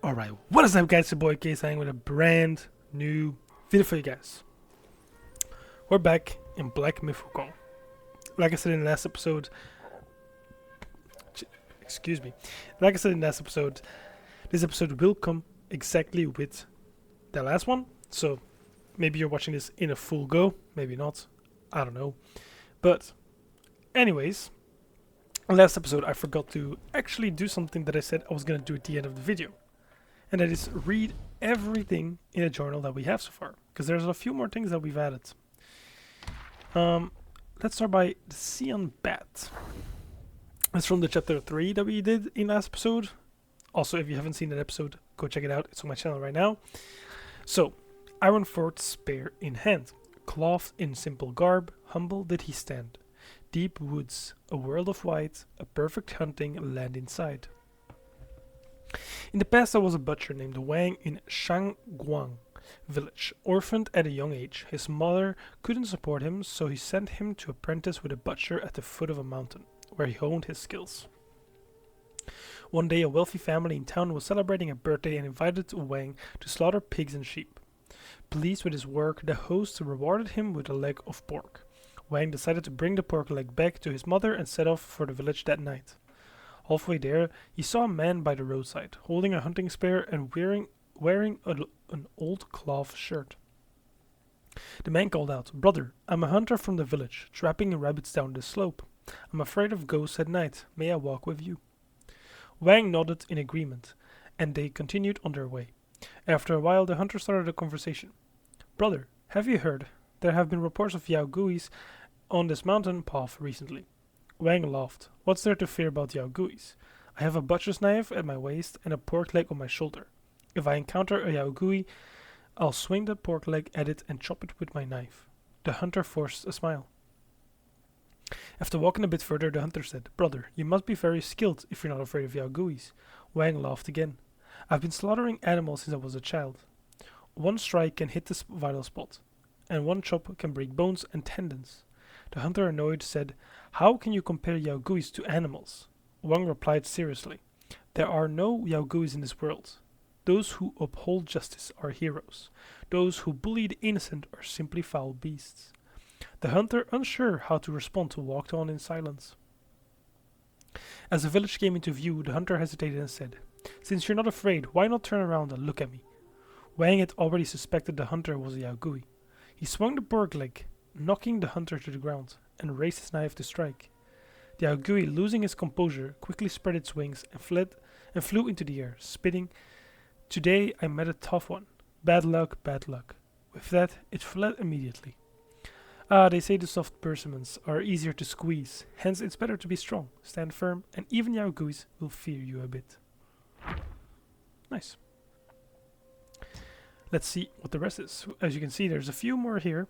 Alright, what is up guys, it's your boy KSLightning with a brand new video for you guys. We're back in Black Myth Wukong. Like I said in the last episode, excuse me, like I said in the last episode, this episode will come exactly with the last one. So maybe you're watching this in a full go, maybe not, I don't know. But anyways, in the last episode I forgot to actually do something that I said I was going to do at the end of the video. And that is read everything in a journal that we have so far. Because there's a few more things that we've added. Let's start by the Sion Bat. It's from the chapter 3 that we did in last episode. Also, if you haven't seen that episode, go check it out. It's on my channel right now. So, Ironforth spear in hand. Clothed in simple garb, humble did he stand. Deep woods, a world of white, a perfect hunting land inside. In the past there was a butcher named Wang in Shangguang village. Orphaned at a young age, his mother couldn't support him, so he sent him to apprentice with a butcher at the foot of a mountain, where he honed his skills. One day a wealthy family in town was celebrating a birthday and invited Wang to slaughter pigs and sheep. Pleased with his work, the host rewarded him with a leg of pork. Wang decided to bring the pork leg back to his mother and set off for the village that night. Halfway there, he saw a man by the roadside, holding a hunting spear and wearing an old cloth shirt. The man called out, "Brother, I'm a hunter from the village, trapping rabbits down this slope. I'm afraid of ghosts at night. May I walk with you?" Wang nodded in agreement, and they continued on their way. After a while, the hunter started a conversation. "Brother, have you heard? There have been reports of Yaoguis on this mountain path recently." Wang laughed. "What's there to fear about Yaoguis? I have a butcher's knife at my waist and a pork leg on my shoulder. If I encounter a Yaogui, I'll swing the pork leg at it and chop it with my knife." The hunter forced a smile. After walking a bit further, the hunter said, "Brother, you must be very skilled if you're not afraid of Yaoguis." Wang laughed again. "I've been slaughtering animals since I was a child. One strike can hit the vital spot, and one chop can break bones and tendons." The hunter, annoyed, said, "How can you compare Yaoguis to animals?" Wang replied seriously, "There are no Yaoguis in this world. Those who uphold justice are heroes. Those who bully the innocent are simply foul beasts." The hunter, unsure how to respond, walked on in silence. As the village came into view, the hunter hesitated and said, "Since you're not afraid, why not turn around and look at me?" Wang had already suspected the hunter was a Yaogui. He swung the pork leg, knocking the hunter to the ground, and raised his knife to strike. The Yaogui, losing his composure, quickly spread its wings and flew into the air, spitting, "Today I met a tough one. Bad luck, bad luck." With that, it fled immediately. They say the soft persimmons are easier to squeeze, hence it's better to be strong, stand firm, and even Yaoguis will fear you a bit. Nice. Let's see what the rest is. As you can see, there's a few more here.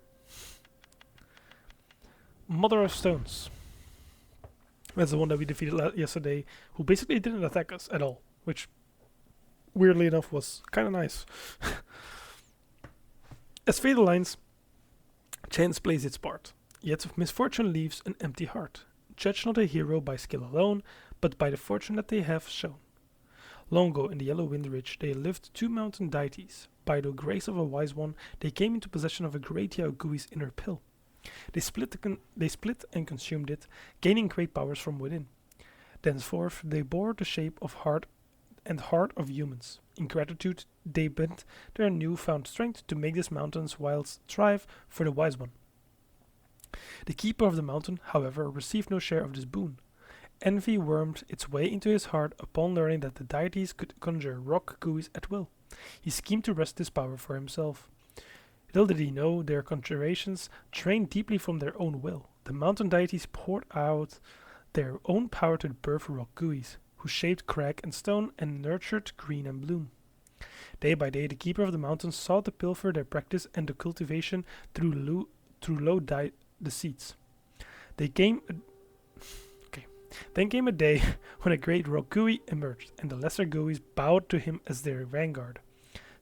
Mother of Stones. That's the one that we defeated yesterday, who basically didn't attack us at all, which, weirdly enough, was kind of nice. As fate aligns, chance plays its part, yet misfortune leaves an empty heart. Judge not a hero by skill alone, but by the fortune that they have shown. Long ago in the Yellow Wind Ridge there lived two mountain deities. By the grace of a wise one, they came into possession of a great Yaogui's inner pill. They split and consumed it, gaining great powers from within. Thenceforth they bore the shape of heart of humans. In gratitude they bent their newfound strength to make this mountain's wilds thrive for the wise one. The keeper of the mountain, however, received no share of this boon. Envy wormed its way into his heart upon learning that the deities could conjure rock gooeys at will. He schemed to wrest this power for himself. Little did he know their conjurations trained deeply from their own will. The mountain deities poured out their own power to birth rock gooeys, who shaped crag and stone and nurtured green and bloom. Day by day the keeper of the mountain sought to pilfer their practice and the cultivation through the seeds. Then came a day when a great rock gooey emerged, and the lesser gooeys bowed to him as their vanguard.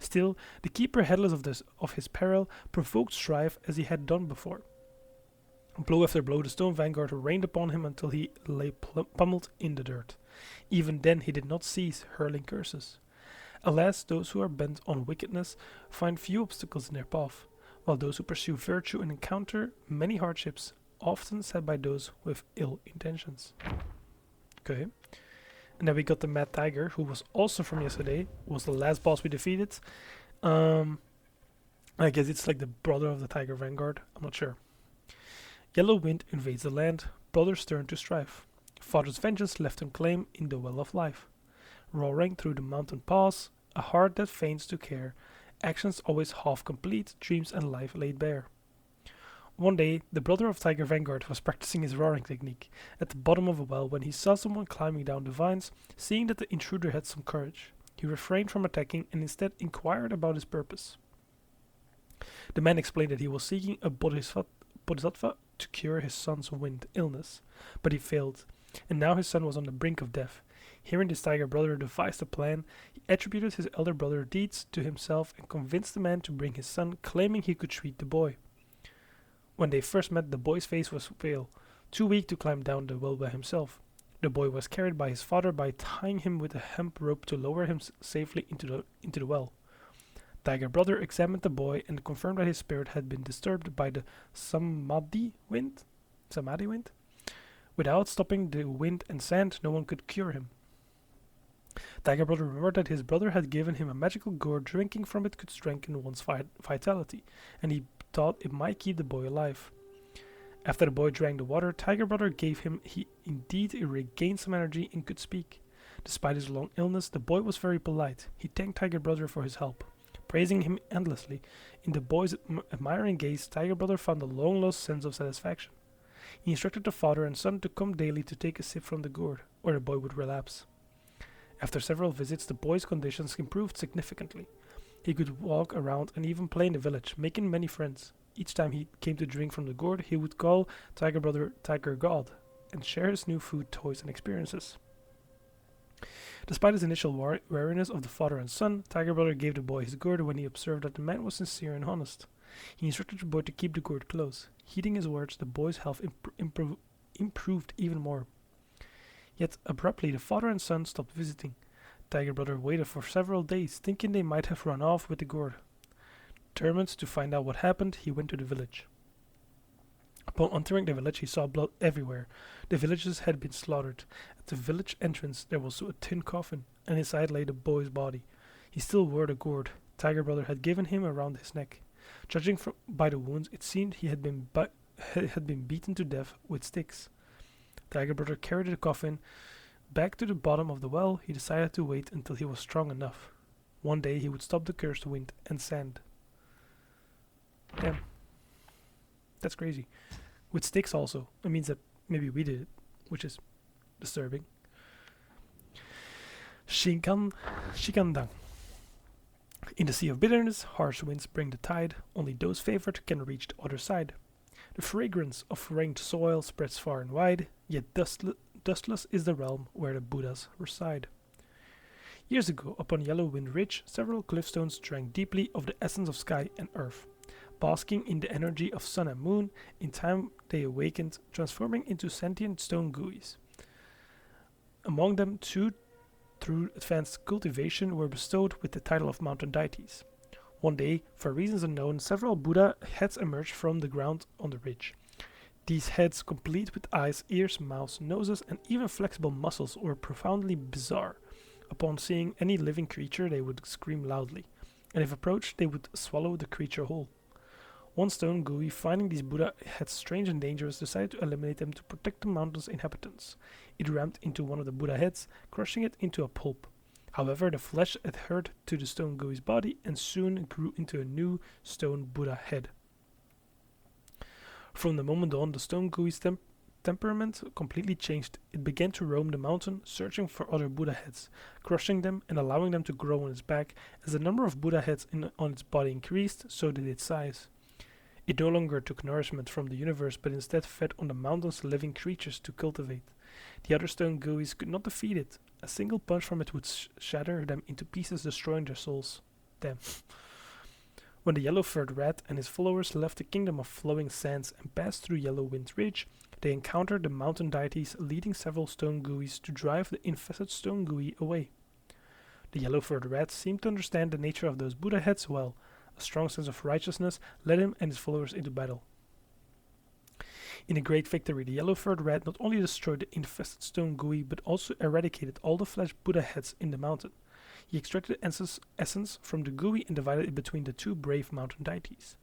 Still, the keeper, heedless of his peril, provoked strife as he had done before. Blow after blow, the stone vanguard rained upon him until he lay pummeled in the dirt. Even then he did not cease hurling curses. Alas, those who are bent on wickedness find few obstacles in their path, while those who pursue virtue and encounter many hardships, often set by those with ill intentions. Okay. And then we got the Mad Tiger, who was also from yesterday, was the last boss we defeated. Um, I guess it's like the brother of the Tiger Vanguard, I'm not sure. Yellow wind invades the land, brothers turn to strife. Father's vengeance left him claim in the well of life. Roaring through the mountain pass, a heart that feigns to care, actions always half complete, dreams and life laid bare. One day, the brother of Tiger Vanguard was practicing his roaring technique at the bottom of a well when he saw someone climbing down the vines. Seeing that the intruder had some courage, he refrained from attacking and instead inquired about his purpose. The man explained that he was seeking a bodhisattva to cure his son's wind illness, but he failed, and now his son was on the brink of death. Hearing this tiger brother devised a plan, he attributed his elder brother's deeds to himself and convinced the man to bring his son, claiming he could treat the boy. When they first met, the boy's face was pale, too weak to climb down the well by himself. The boy was carried by his father by tying him with a hemp rope to lower him safely into the well. Tiger brother examined the boy and confirmed that his spirit had been disturbed by the samadhi wind. Without stopping the wind and sand, no one could cure him. Tiger brother remembered that his brother had given him a magical gourd. Drinking from it could strengthen one's vitality, and he thought it might keep the boy alive. After the boy drank the water Tiger brother gave him, he indeed regained some energy and could speak. Despite his long illness, the boy was very polite. He thanked Tiger brother for his help, praising him endlessly. In the boy's admiring gaze, Tiger brother found a long-lost sense of satisfaction. He instructed the father and son to come daily to take a sip from the gourd, or the boy would relapse. After several visits, the boy's conditions improved significantly. He could walk around and even play in the village, making many friends. Each time he came to drink from the gourd, he would call Tiger brother Tiger God, and share his new food, toys, and experiences. Despite his initial wariness of the father and son, Tiger brother gave the boy his gourd when he observed that the man was sincere and honest. He instructed the boy to keep the gourd close. Heeding his words, the boy's health improved even more. Yet abruptly the father and son stopped visiting. Tiger brother waited for several days, thinking they might have run off with the gourd. Determined to find out what happened, he went to the village. Upon entering the village, he saw blood everywhere. The villagers had been slaughtered. At the village entrance there was a tin coffin, and inside lay the boy's body. He still wore the gourd Tiger brother had given him around his neck. Judging by the wounds, it seemed he had been beaten to death with sticks. Tiger brother carried the coffin back to the bottom of the well. He decided to wait until he was strong enough. One day he would stop the cursed wind and sand. Damn. That's crazy. With sticks also. It means that maybe we did it, which is disturbing. Shikandang. In the sea of bitterness, harsh winds bring the tide. Only those favored can reach the other side. The fragrance of rained soil spreads far and wide, yet dustless is the realm where the Buddhas reside. Years ago, upon Yellow Wind Ridge, several cliffstones drank deeply of the essence of sky and earth. Basking in the energy of sun and moon, in time they awakened, transforming into sentient stone GUIs. Among them, two, through advanced cultivation, were bestowed with the title of mountain deities. One day, for reasons unknown, several Buddha heads emerged from the ground on the ridge. These heads, complete with eyes, ears, mouths, noses, and even flexible muscles, were profoundly bizarre. Upon seeing any living creature, they would scream loudly, and if approached, they would swallow the creature whole. One stone GUI, finding these Buddha heads strange and dangerous, decided to eliminate them to protect the mountain's inhabitants. It rammed into one of the Buddha heads, crushing it into a pulp. However, the flesh adhered to the stone GUI's body and soon grew into a new stone Buddha head. From the moment on, the stone GUI's temperament completely changed. It began to roam the mountain, searching for other Buddha heads, crushing them and allowing them to grow on its back. As the number of Buddha heads on its body increased, so did its size. It no longer took nourishment from the universe, but instead fed on the mountain's living creatures to cultivate. The other stone GUIs could not defeat it. A single punch from it would shatter them into pieces, destroying their souls. Damn. When the yellow-furred rat and his followers left the kingdom of flowing sands and passed through Yellow Wind Ridge, they encountered the mountain deities, leading several stone GUIs to drive the infested stone GUI away. The yellow-furred rat seemed to understand the nature of those Buddha heads well. A strong sense of righteousness led him and his followers into battle. In a great victory, the yellow-furred rat not only destroyed the infested stone gooey, but also eradicated all the flesh Buddha heads in the mountain. He extracted essence from the gooey and divided it between the two brave mountain deities.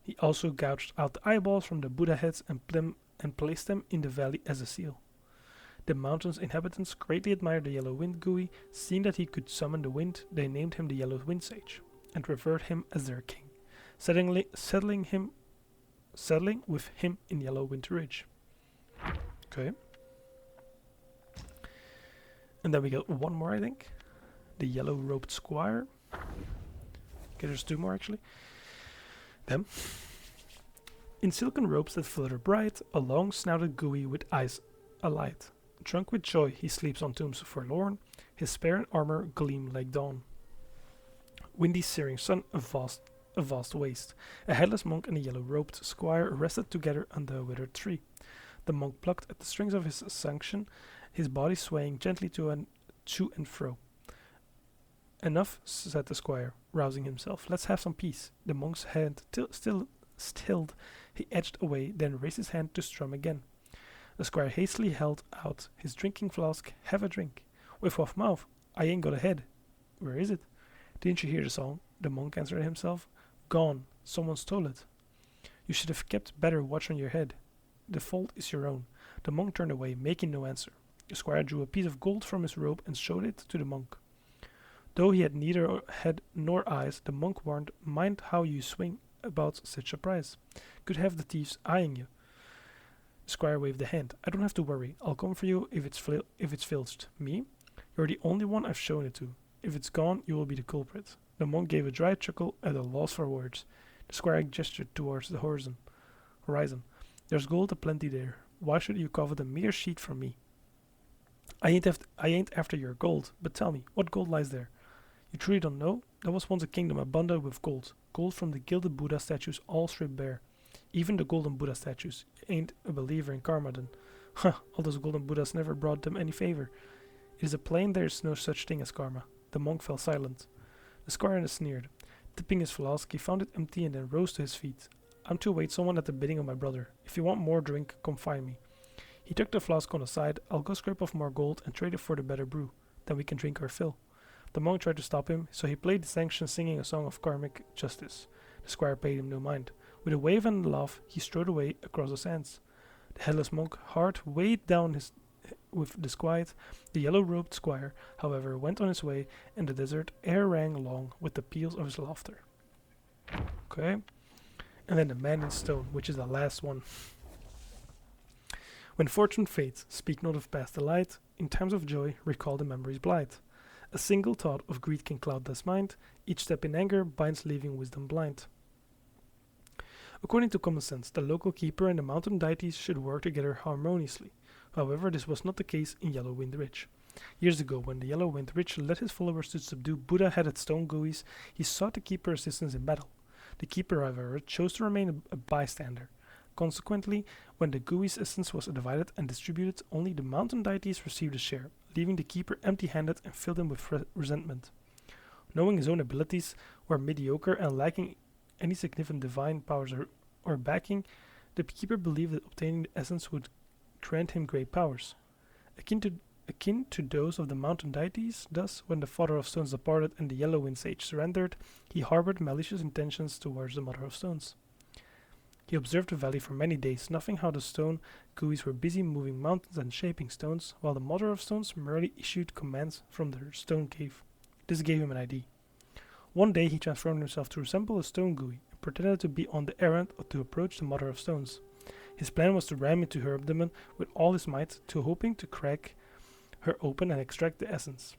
He also gouged out the eyeballs from the Buddha heads and placed them in the valley as a seal. The mountain's inhabitants greatly admired the yellow wind gooey. Seeing that he could summon the wind, they named him the Yellow Wind Sage and revered him as their king, settling with him in Yellow Wind Ridge. Okay. And then we got one more, I think. The Yellow-Robed Squire. Okay, there's two more actually. Them. In silken robes that flutter bright, a long-snouted gooey with eyes alight. Drunk with joy, he sleeps on tombs forlorn. His spear and armor gleam like dawn. Windy searing sun, a vast waste. A headless monk and a yellow-robed squire rested together under a withered tree. The monk plucked at the strings of his sanction, his body swaying gently to and fro. Enough, said the squire, rousing himself. Let's have some peace. The monk's hand still stilled. He edged away, then raised his hand to strum again. The squire hastily held out his drinking flask. Have a drink. With what mouth? I ain't got a head. Where is it? Didn't you hear the song? The monk answered himself. Gone. Someone stole it. You should have kept better watch on your head. The fault is your own. The monk turned away, making no answer. The squire drew a piece of gold from his robe and showed it to the monk. Though he had neither head nor eyes, the monk warned, mind how you swing about such a prize. Could have the thieves eyeing you. The squire waved a hand. I don't have to worry. I'll come for you if it's filched. Me? You're the only one I've shown it to. If it's gone, you will be the culprit. The monk gave a dry chuckle at a loss for words. The squire gestured towards the horizon. There's gold aplenty there. Why should you covet a mere sheet from me? I ain't after your gold, but tell me, what gold lies there? You truly don't know? There was once a kingdom abundant with gold. Gold from the gilded Buddha statues all stripped bare. Even the golden Buddha statues. You ain't a believer in karma then. Huh, all those golden Buddhas never brought them any favor. It is a plain there is no such thing as karma. The monk fell silent. The squire sneered. Tipping his flask, he found it empty and then rose to his feet. I'm to await someone at the bidding of my brother. If you want more drink, come find me. He took the flask on the side. I'll go scrape off more gold and trade it for the better brew. Then we can drink our fill. The monk tried to stop him, so he played the sanction singing a song of karmic justice. The squire paid him no mind. With a wave and a laugh, he strode away across the sands. The headless monk, heart weighed down with disquiet. The yellow-robed squire, however, went on his way, and the desert air rang along with the peals of his laughter. Okay. And then the man in stone, which is the last one. When fortune fades, speak not of past delight. In times of joy, recall the memories blight. A single thought of greed can cloud this mind. Each step in anger binds leaving wisdom blind. According to common sense, the local keeper and the mountain deities should work together harmoniously. However, this was not the case in Yellow Wind Ridge. Years ago, when the Yellow Wind Ridge led his followers to subdue Buddha-headed stone gooeys, he sought the keeper's assistance in battle. The keeper, however, chose to remain a bystander. Consequently, when the gooey's essence was divided and distributed, only the mountain deities received a share, leaving the keeper empty-handed and filled him with resentment. Knowing his own abilities were mediocre and lacking any significant divine powers or backing, the keeper believed that obtaining the essence would grant him great powers. Akin to those of the mountain deities, thus, when the Father of Stones departed and the Yellow Wind Sage surrendered, he harbored malicious intentions towards the Mother of Stones. He observed the valley for many days, noting how the stone gooeys were busy moving mountains and shaping stones, while the Mother of Stones merely issued commands from their stone cave. This gave him an idea. One day he transformed himself to resemble a stone gooey and pretended to be on the errand to approach the Mother of Stones. His plan was to ram into her abdomen with all his might, hoping to crack her open and extract the essence.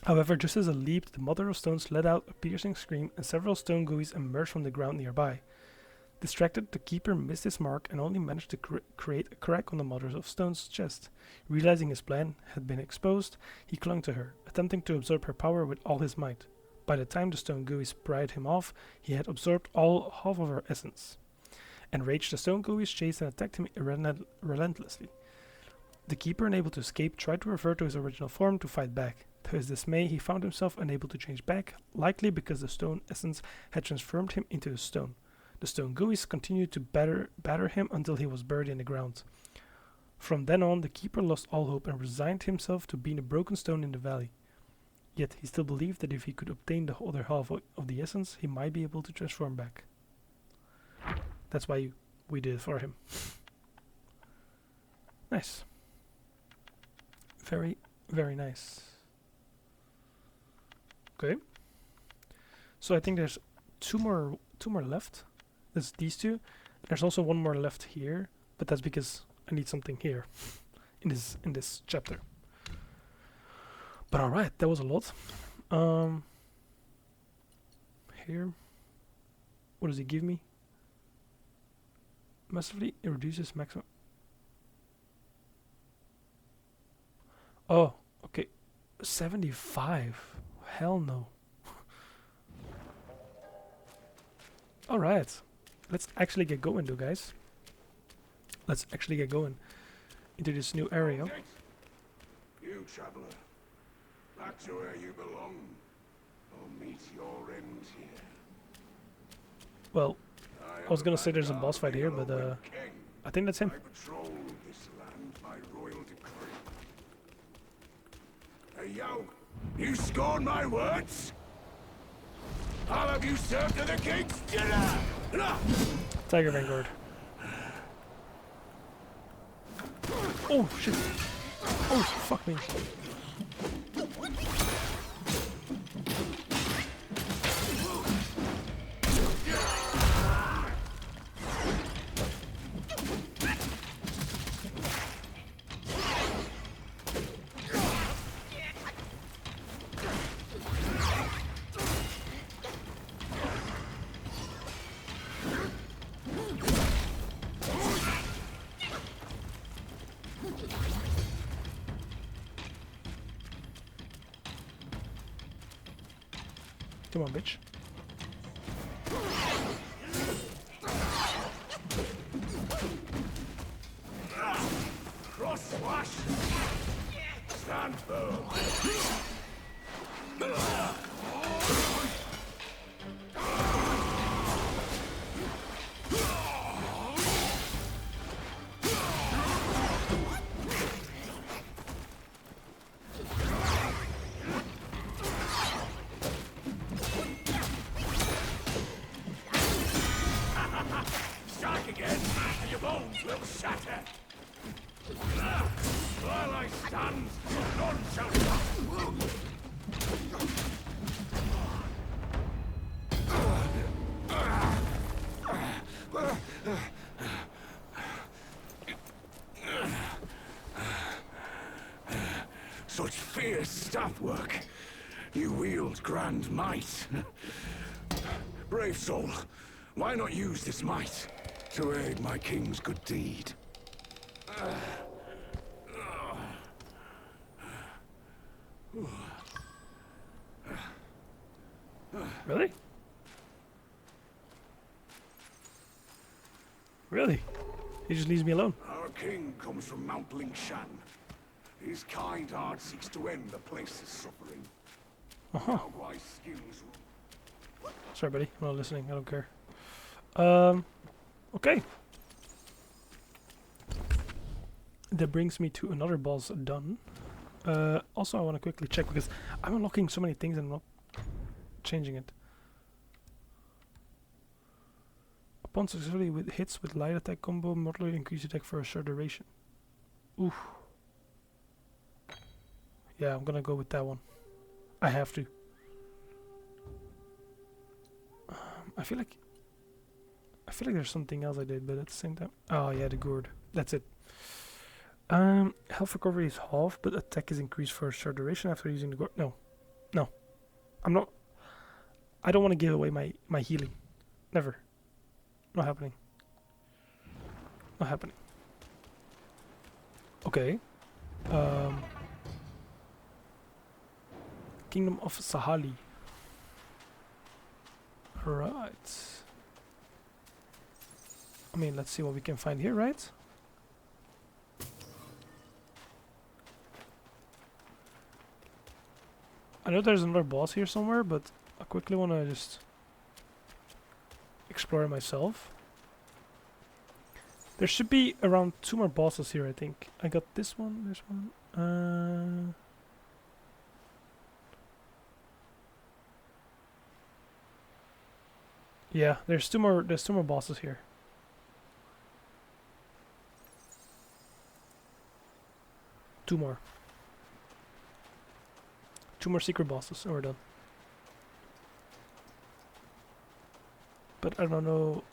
However, just as he leaped, the Mother of Stones let out a piercing scream and several stone gooeys emerged from the ground nearby. Distracted, the keeper missed his mark and only managed to create a crack on the Mother of Stone's chest. Realizing his plan had been exposed, he clung to her, attempting to absorb her power with all his might. By the time the stone gooeys pried him off, he had absorbed half of her essence. Enraged, the stone gooeys chased and attacked him relentlessly. The keeper, unable to escape, tried to revert to his original form to fight back. To his dismay, he found himself unable to change back, likely because the stone essence had transformed him into a stone. The stone GUIs continued to batter him until he was buried in the ground. From then on, the keeper lost all hope and resigned himself to being a broken stone in the valley. Yet he still believed that if he could obtain the other half of the essence, he might be able to transform back. That's why we did it for him. Nice. Very, very nice. Okay. So I think there's two more left. There's these two. There's also one more left here, but that's because I need something here in this chapter. But alright, that was a lot. Here. What does he give me? Massively, it reduces maximum. Oh, okay. 75. Hell no. Alright. Let's actually get going though, guys. Let's actually get going into this new area. You traveler, back to where you belong, or meet your end here. Well, I was gonna say there's a boss fight here, but I think that's him. I patrol this land by royal decree. Hey yo, you scorn my words? I'll have you served to the king's dinner! Tiger Vanguard. Oh shit! Oh fuck me! Come on, bitch. Cross slash! Stand firm! Strike again, and your bones will shatter! While I stand, none shall stop! Such fierce staff work! You wield grand might! Brave soul, why not use this might to aid my king's good deed? Really? Really? He just leaves me alone. Our king comes from Mount Lingshan. His kind heart seeks to end the place's suffering. Wise skills. Sorry, buddy. I'm not listening. I don't care. Okay. That brings me to another boss done. Also, I want to quickly check because I'm unlocking so many things and I'm not changing it. Upon successfully with hits with light attack combo, moderately increase attack for a short duration. Oof. Yeah, I'm gonna go with that one. I have to. I feel like there's something else I did, but at the same time, oh yeah, the gourd. That's it. Health recovery is half, but attack is increased for a short duration after using the gourd. No, I'm not. I don't want to give away my healing. Never. Not happening. Not happening. Okay. Kingdom of Sahali. Right. I mean, let's see what we can find here, right? I know there's another boss here somewhere, but I quickly want to just explore it myself. There should be around 2 more bosses here, I think. I got this one, there's one. Yeah, there's 2 more bosses here. Two more secret bosses and we're done. But I don't know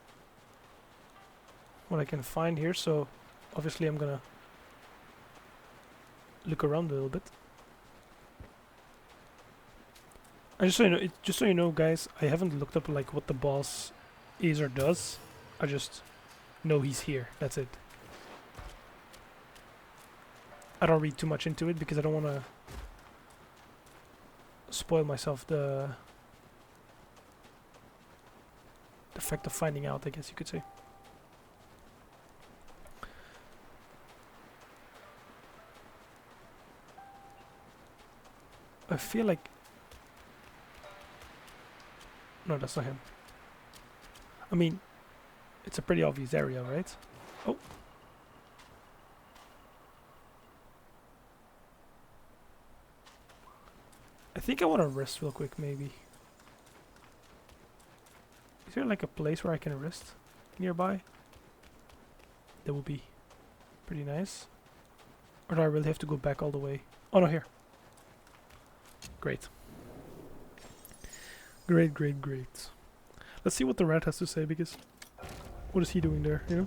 what I can find here, so obviously I'm gonna look around a little bit. And just so you know, guys, I haven't looked up like what the boss is or does. I just know he's here. That's it. I don't read too much into it because I don't want to spoil myself the fact of finding out, I guess you could say. I feel like... No, that's not him. I mean, it's a pretty obvious area, right? Oh. I think I want to rest real quick, maybe. Is there like a place where I can rest nearby? That would be pretty nice. Or do I really have to go back all the way? Oh no, here. Great. Great, great, great. Let's see what the rat has to say, because what is he doing there, you know?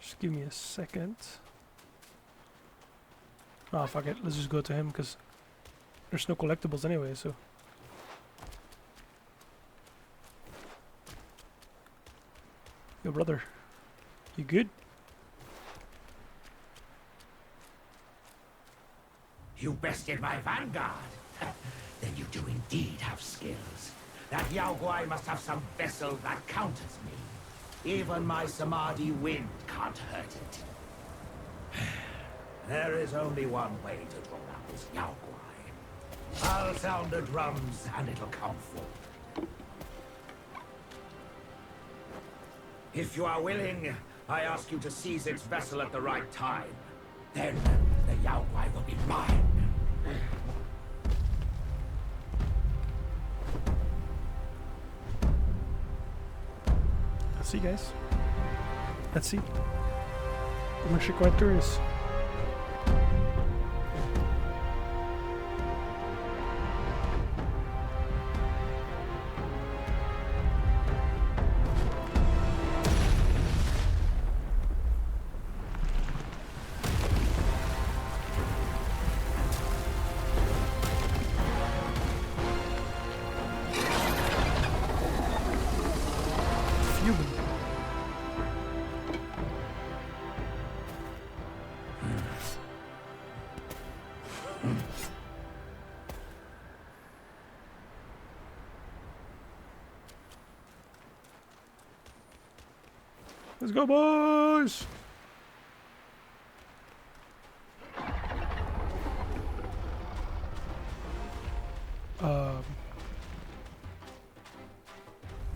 Just give me a second. Oh, fuck it. Let's just go to him, because there's no collectibles anyway, so... Yo, brother. You good? You bested my vanguard. Then you do indeed have skills. That Yaoguai must have some vessel that counters me. Even my Samadhi wind can't hurt it. There is only one way to draw out this Yaoguai. I'll sound the drums and it'll come forward. If you are willing, I ask you to seize its vessel at the right time. Then the Yaoguai will be mine. Let's see, guys. Let's see. I'm actually quite curious. Let's go, boys!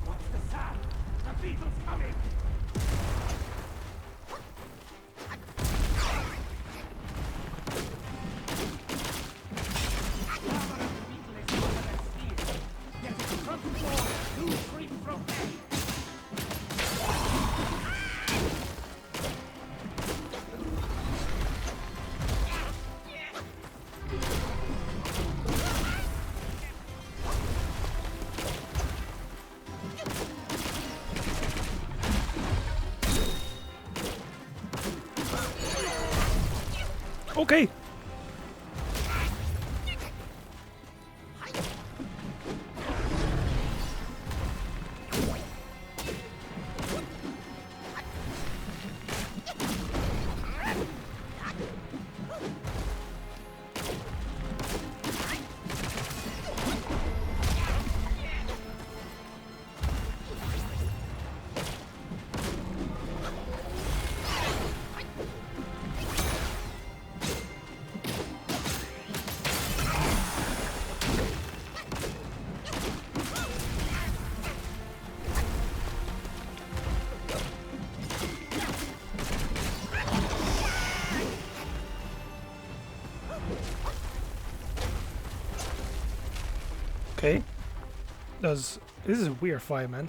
What's the sound? The beetle's coming! Okay! Okay. This is a weird fight, man.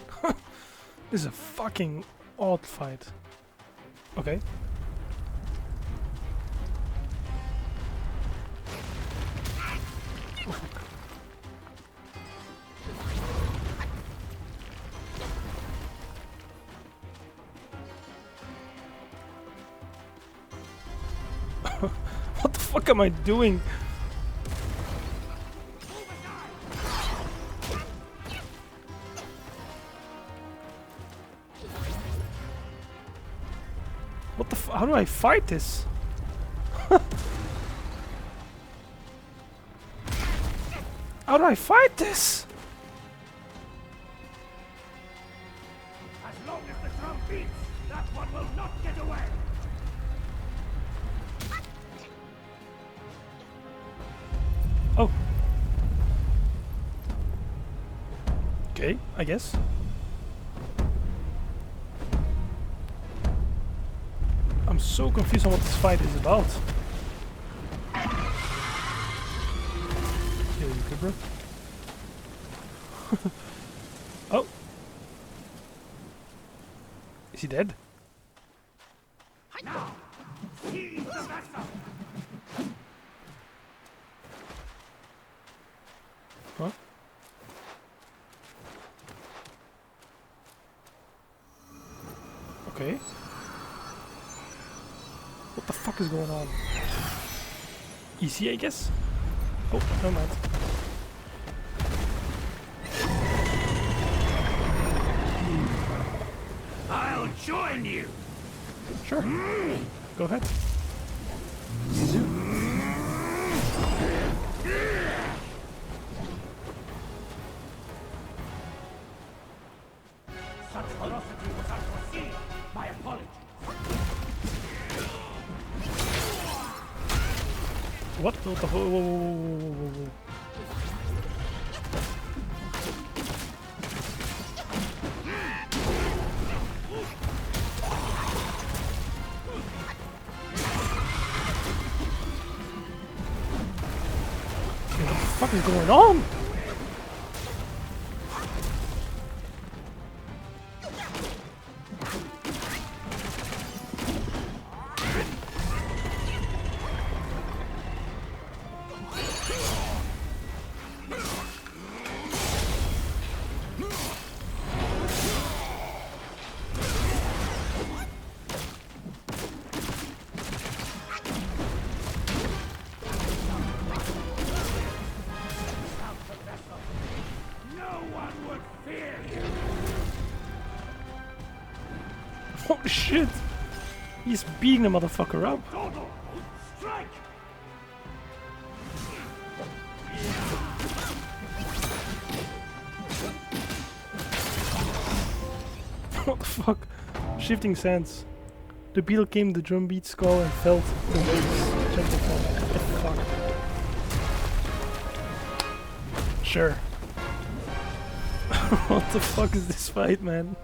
This is a fucking odd fight. Okay. What the fuck am I doing? What the how do I fight this? How do I fight this? As long as the drum beats, that one will not get away. Oh. Okay, I guess. I'm so confused on what this fight is about. Yeah, you good, bro? Oh. Is he dead? Now, seize the vessel. Huh? Okay. What the fuck is going on? Easy, I guess? Oh, no mind. I'll join you. Sure. Go ahead. Such ferocity was unforeseen. My apologies. What the whoa, whoa, whoa, whoa, whoa, whoa. What the fuck is going on? Holy shit! He's beating the motherfucker up. Dodo, strike! What the fuck? Shifting sands. The beetle came the drum beat skull and felt the waves. Gentle fall. What the fuck? Sure. What the fuck is this fight, man?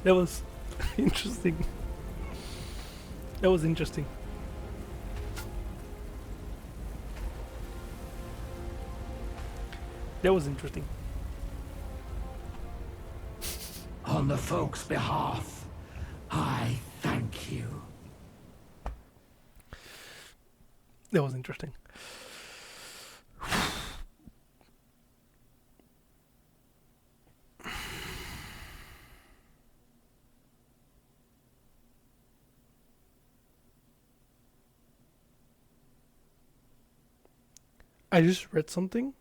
That was interesting. That was interesting. That was interesting. On the folks' behalf, I thank you. That was interesting. I just read something.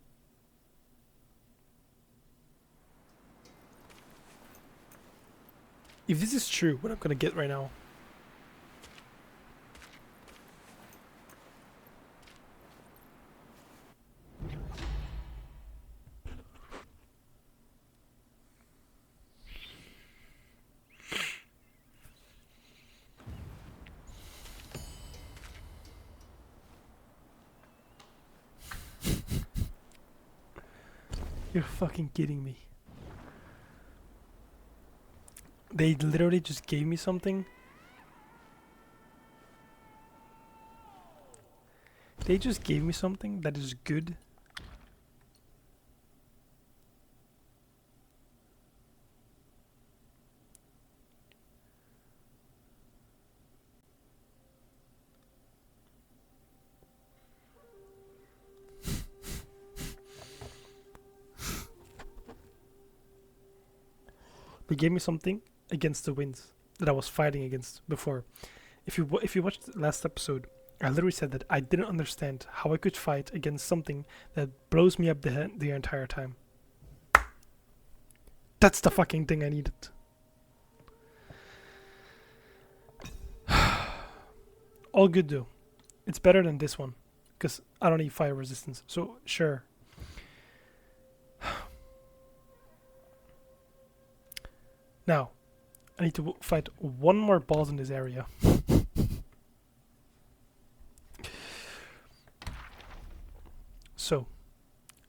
If this is true, what I'm gonna get right now. You're fucking kidding me. They literally just gave me something. They just gave me something that is good. They gave me something against the winds that I was fighting against before. If you watched the last episode, I literally said that I didn't understand how I could fight against something that blows me up the entire time. That's the fucking thing I needed. All good though. It's better than this one, because I don't need fire resistance. So sure. Now, I need to fight one more boss in this area. So,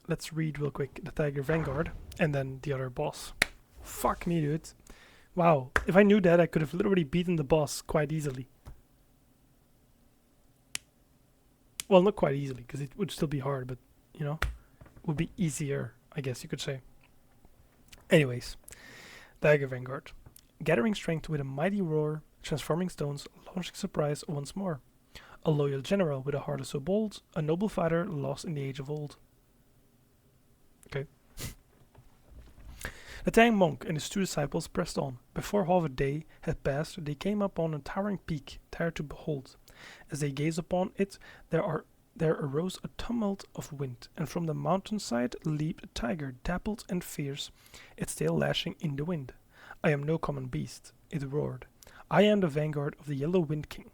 let's read real quick the Tiger Vanguard and then the other boss. Fuck me, dude. Wow, if I knew that, I could have literally beaten the boss quite easily. Well, not quite easily, because it would still be hard, but, you know, it would be easier, I guess you could say. Anyways, Tiger Vanguard. Gathering strength with a mighty roar, transforming stones, launching surprise once more. A loyal general with a heart so bold, a noble fighter lost in the age of old. Okay. The Tang monk and his 2 disciples pressed on. Before half a day had passed, they came upon a towering peak, tired to behold. As they gazed upon it, there arose a tumult of wind, and from the mountainside leaped a tiger, dappled and fierce, its tail lashing in the wind. I am no common beast, it roared. I am the vanguard of the Yellow Wind King.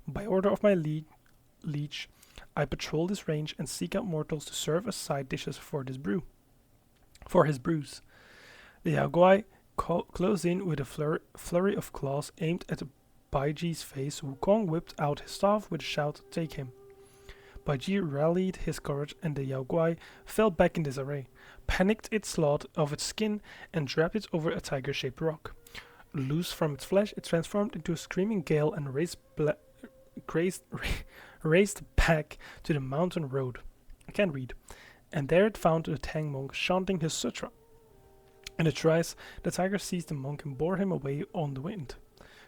By order of my liege, I patrol this range and seek out mortals to serve as side dishes for his brews. The Yaogwai closed in with a flurry of claws aimed at Baiji's face. Wukong whipped out his staff with a shout, "Take him." Baiji rallied his courage, and the Yaogwai fell back in disarray, panicked its slot of its skin, and dragged it over a tiger-shaped rock. Loose from its flesh, it transformed into a screaming gale and raced back to the mountain road. I can't read. And there it found the Tang monk chanting his sutra. In a trice, the tiger seized the monk and bore him away on the wind.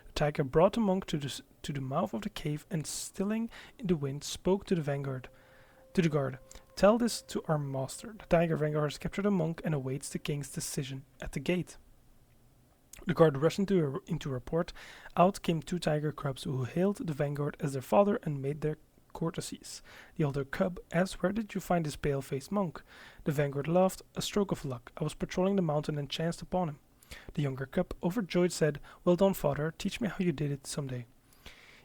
The tiger brought the monk to the mouth of the cave, and stilling in the wind, spoke to the guard. Tell this to our master. The tiger vanguard has captured the monk and awaits the king's decision at the gate. The guard rushed into report. Out came 2 tiger cubs who hailed the vanguard as their father and made their courtesies. The elder cub asked, "Where did you find this pale-faced monk?" The vanguard laughed. "A stroke of luck. I was patrolling the mountain and chanced upon him." The younger cub, overjoyed, said, "Well done, father. Teach me how you did it someday."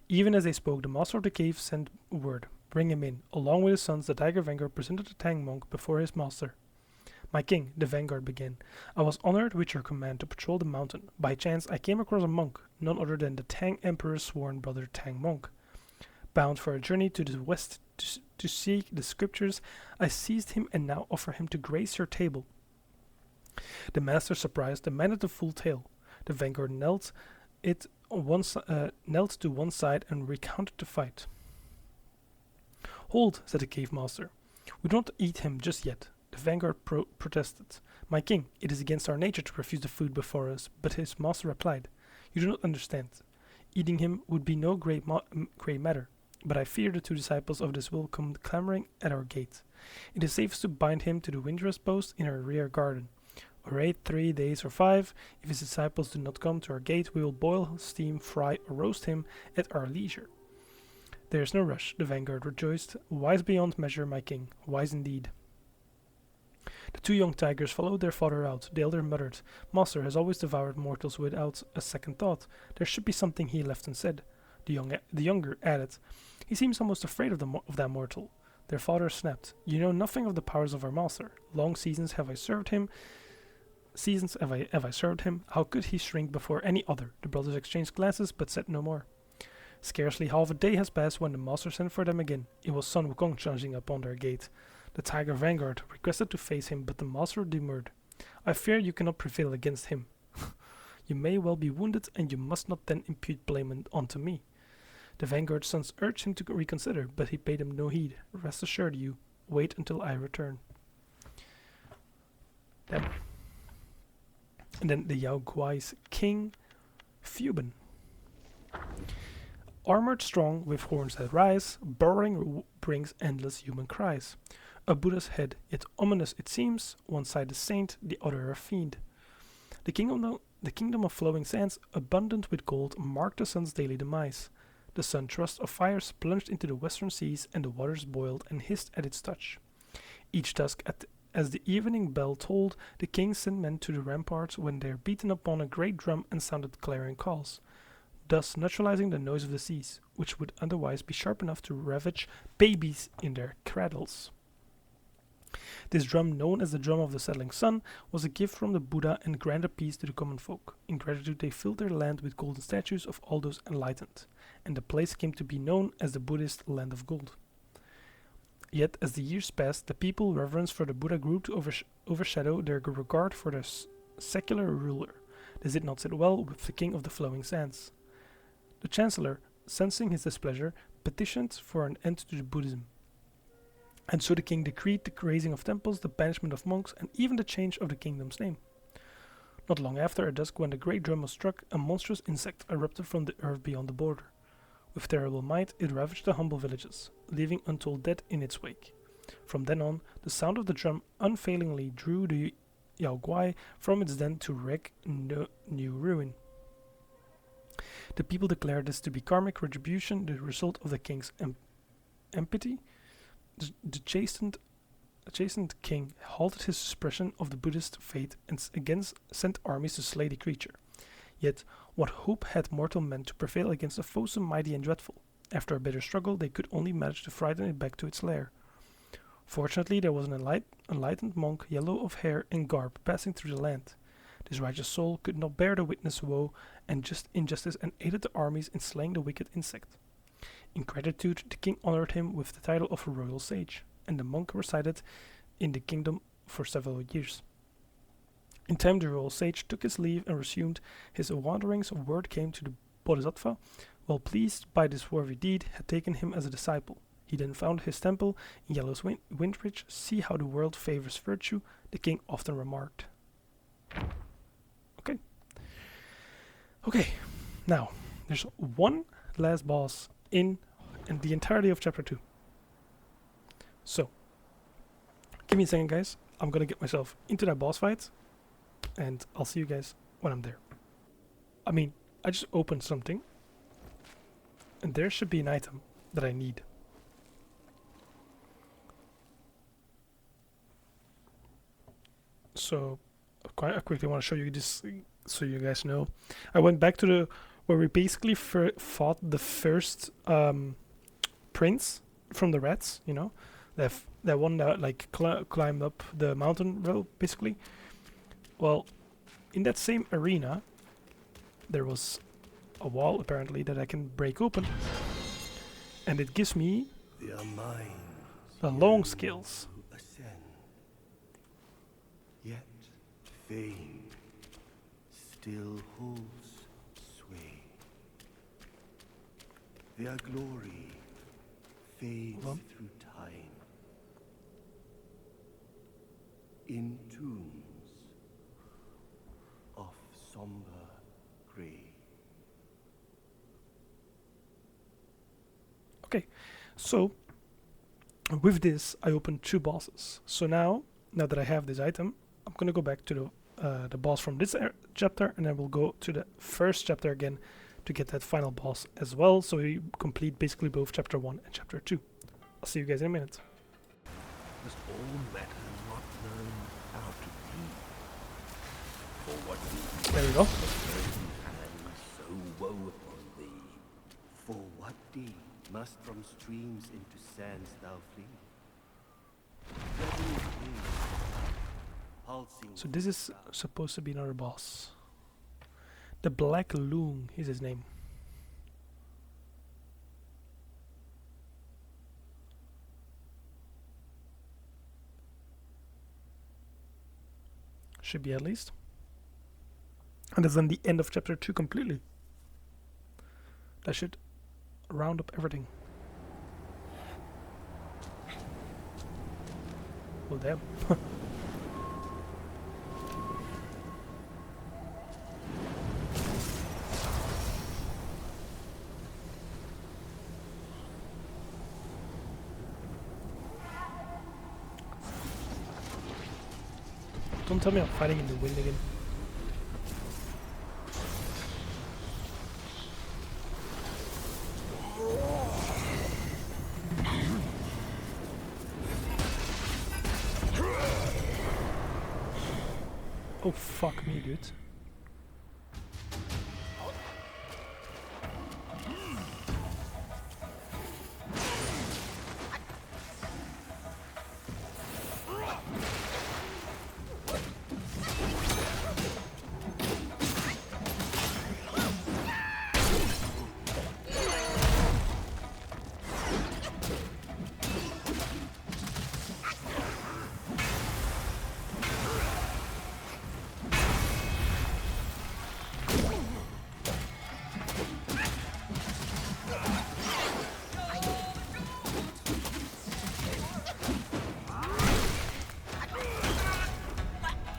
Even as they spoke, the master of the cave sent word. "Bring him in." Along with his sons, the tiger vanguard presented the Tang monk before his master. "My king," the vanguard began, "I was honored with your command to patrol the mountain. By chance, I came across a monk, none other than the Tang emperor's sworn brother Tang monk. Bound for a journey to the west to seek the scriptures, I seized him and now offer him to grace your table." The master, surprised, demanded the full tale. The vanguard knelt to one side and recounted the fight. "Hold," said the cave master. "We don't eat him just yet." The vanguard protested. "My king, it is against our nature to refuse the food before us," but his master replied, "You do not understand. Eating him would be no great matter, but I fear the 2 disciples of this will come clamoring at our gate. It is safest to bind him to the windrest post in our rear garden. Wait 3 days or 5. If his disciples do not come to our gate, we will boil, steam, fry, or roast him at our leisure." "There is no rush," the vanguard rejoiced. "Wise beyond measure, my king, wise indeed." The 2 young tigers followed their father out. The elder muttered, "Master has always devoured mortals without a second thought. There should be something he left unsaid." The younger added, "He seems almost afraid of that mortal." Their father snapped, "You know nothing of the powers of our master. Long seasons have I served him. How could he shrink before any other?" The brothers exchanged glances, but said no more. Scarcely half a day has passed when the master sent for them again. It was son Wukong charging upon their gate. The Tiger Vanguard requested to face him, but the master demurred. I fear you cannot prevail against him. You may well be wounded, and you must not then impute blame onto me. The Vanguard sons urged him to reconsider, but he paid them no heed. Rest assured, you wait until I return. Damn. And then the Yao Guai's king, Fuban. Armored strong, with horns that rise, burrowing brings endless human cries. A Buddha's head, yet ominous it seems, one side a saint, the other a fiend. The kingdom of flowing sands, abundant with gold, marked the sun's daily demise. The sun thrust of fires plunged into the western seas, and the waters boiled and hissed at its touch. Each dusk, as the evening bell tolled, the king sent men to the ramparts when they are beaten upon a great drum and sounded clarion calls, thus neutralizing the noise of the seas, which would otherwise be sharp enough to ravage babies in their cradles. This drum, known as the drum of the settling sun, was a gift from the Buddha and granted peace to the common folk. In gratitude they filled their land with golden statues of all those enlightened, and the place came to be known as the Buddhist Land of Gold. Yet, as the years passed, the people's reverence for the Buddha grew to overshadow their regard for their secular ruler. This did not sit well with the king of the flowing sands. The chancellor, sensing his displeasure, petitioned for an end to Buddhism. And so the king decreed the razing of temples, the banishment of monks, and even the change of the kingdom's name. Not long after, at dusk, when the great drum was struck, a monstrous insect erupted from the earth beyond the border. With terrible might, it ravaged the humble villages, leaving untold dead in its wake. From then on, the sound of the drum unfailingly drew the Yao Guai from its den to wreak new ruin. The people declared this to be karmic retribution, the result of the king's empathy. The chastened king halted his suppression of the Buddhist faith and again sent armies to slay the creature. Yet, what hope had mortal men to prevail against a foe so mighty and dreadful? After a bitter struggle, they could only manage to frighten it back to its lair. Fortunately, there was an enlightened monk, yellow of hair and garb, passing through the land. This righteous soul could not bear to witness woe and just injustice, and aided the armies in slaying the wicked insect. In gratitude, the king honored him with the title of a royal sage, and the monk resided in the kingdom for several years. In time, the royal sage took his leave and resumed his wanderings. Word came to the Bodhisattva, well pleased by this worthy deed, had taken him as a disciple. He then founded his temple in Yellow's Windridge. See how the world favors virtue, the king often remarked. Okay, now, there's one last boss in the entirety of chapter 2. So, give me a second, guys. I'm gonna get myself into that boss fight, and I'll see you guys when I'm there. I mean, I just opened something, and there should be an item that I need. So, I quickly want to show you this so you guys know. I went back to where we basically fought the first prince from the rats, you know, that one that like climbed up the mountain road, basically. Well, in that same arena, there was a wall apparently that I can break open, and it gives me the long skills. Yet fame still holds sway. Their glory fades through time in tombs of somber grey. Okay, so with this I opened 2 bosses. So now that I have this item, I'm gonna go back to the boss from this chapter, and then we'll go to the first chapter again to get that final boss as well, so we complete basically both chapter 1 and chapter 2. I'll see you guys in a minute. Must all matter not known how to be. For what There we go. and so woe upon thee. For what deed must from streams into sands thou flee? Gathering pain, pulsing So this is supposed to be another boss. The Black Loon is his name. Should be at least. And that's then the end of chapter 2 completely. That should round up everything. Well, damn. Don't tell me I'm fighting in the wind again. Oh, fuck me, dude.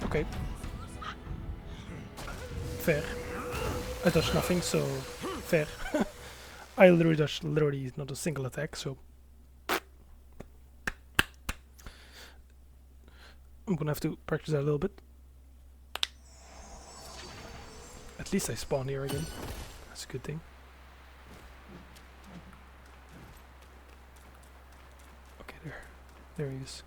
Okay. Fair. I touched nothing, so fair. I literally touched not a single attack, so I'm gonna have to practice that a little bit. At least I spawn here again. That's a good thing. Okay, there he is.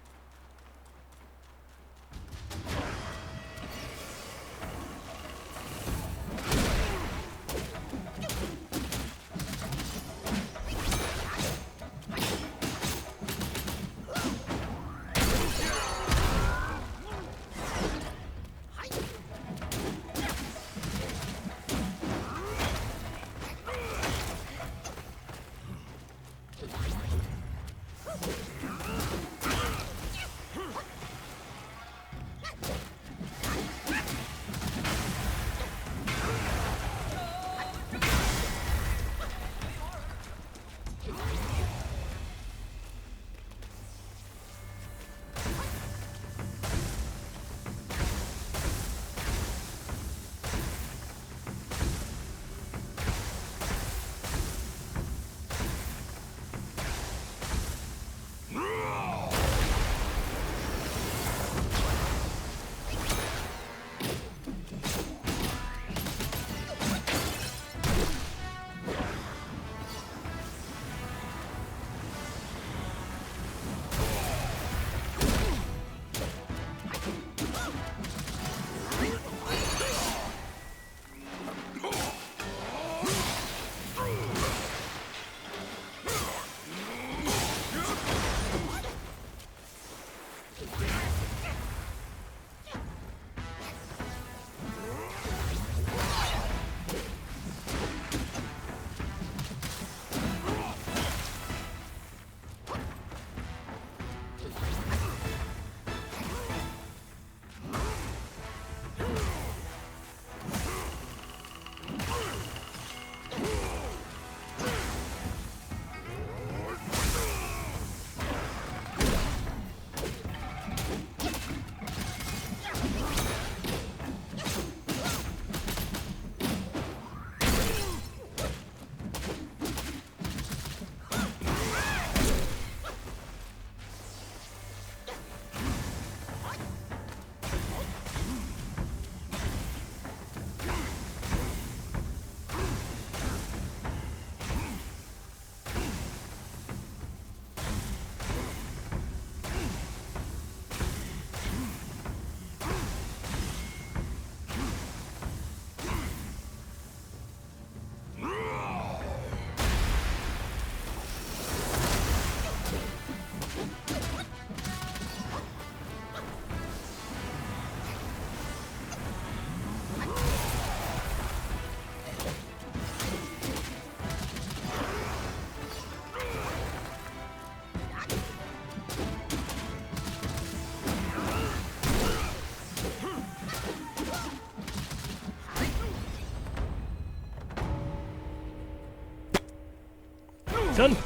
Done.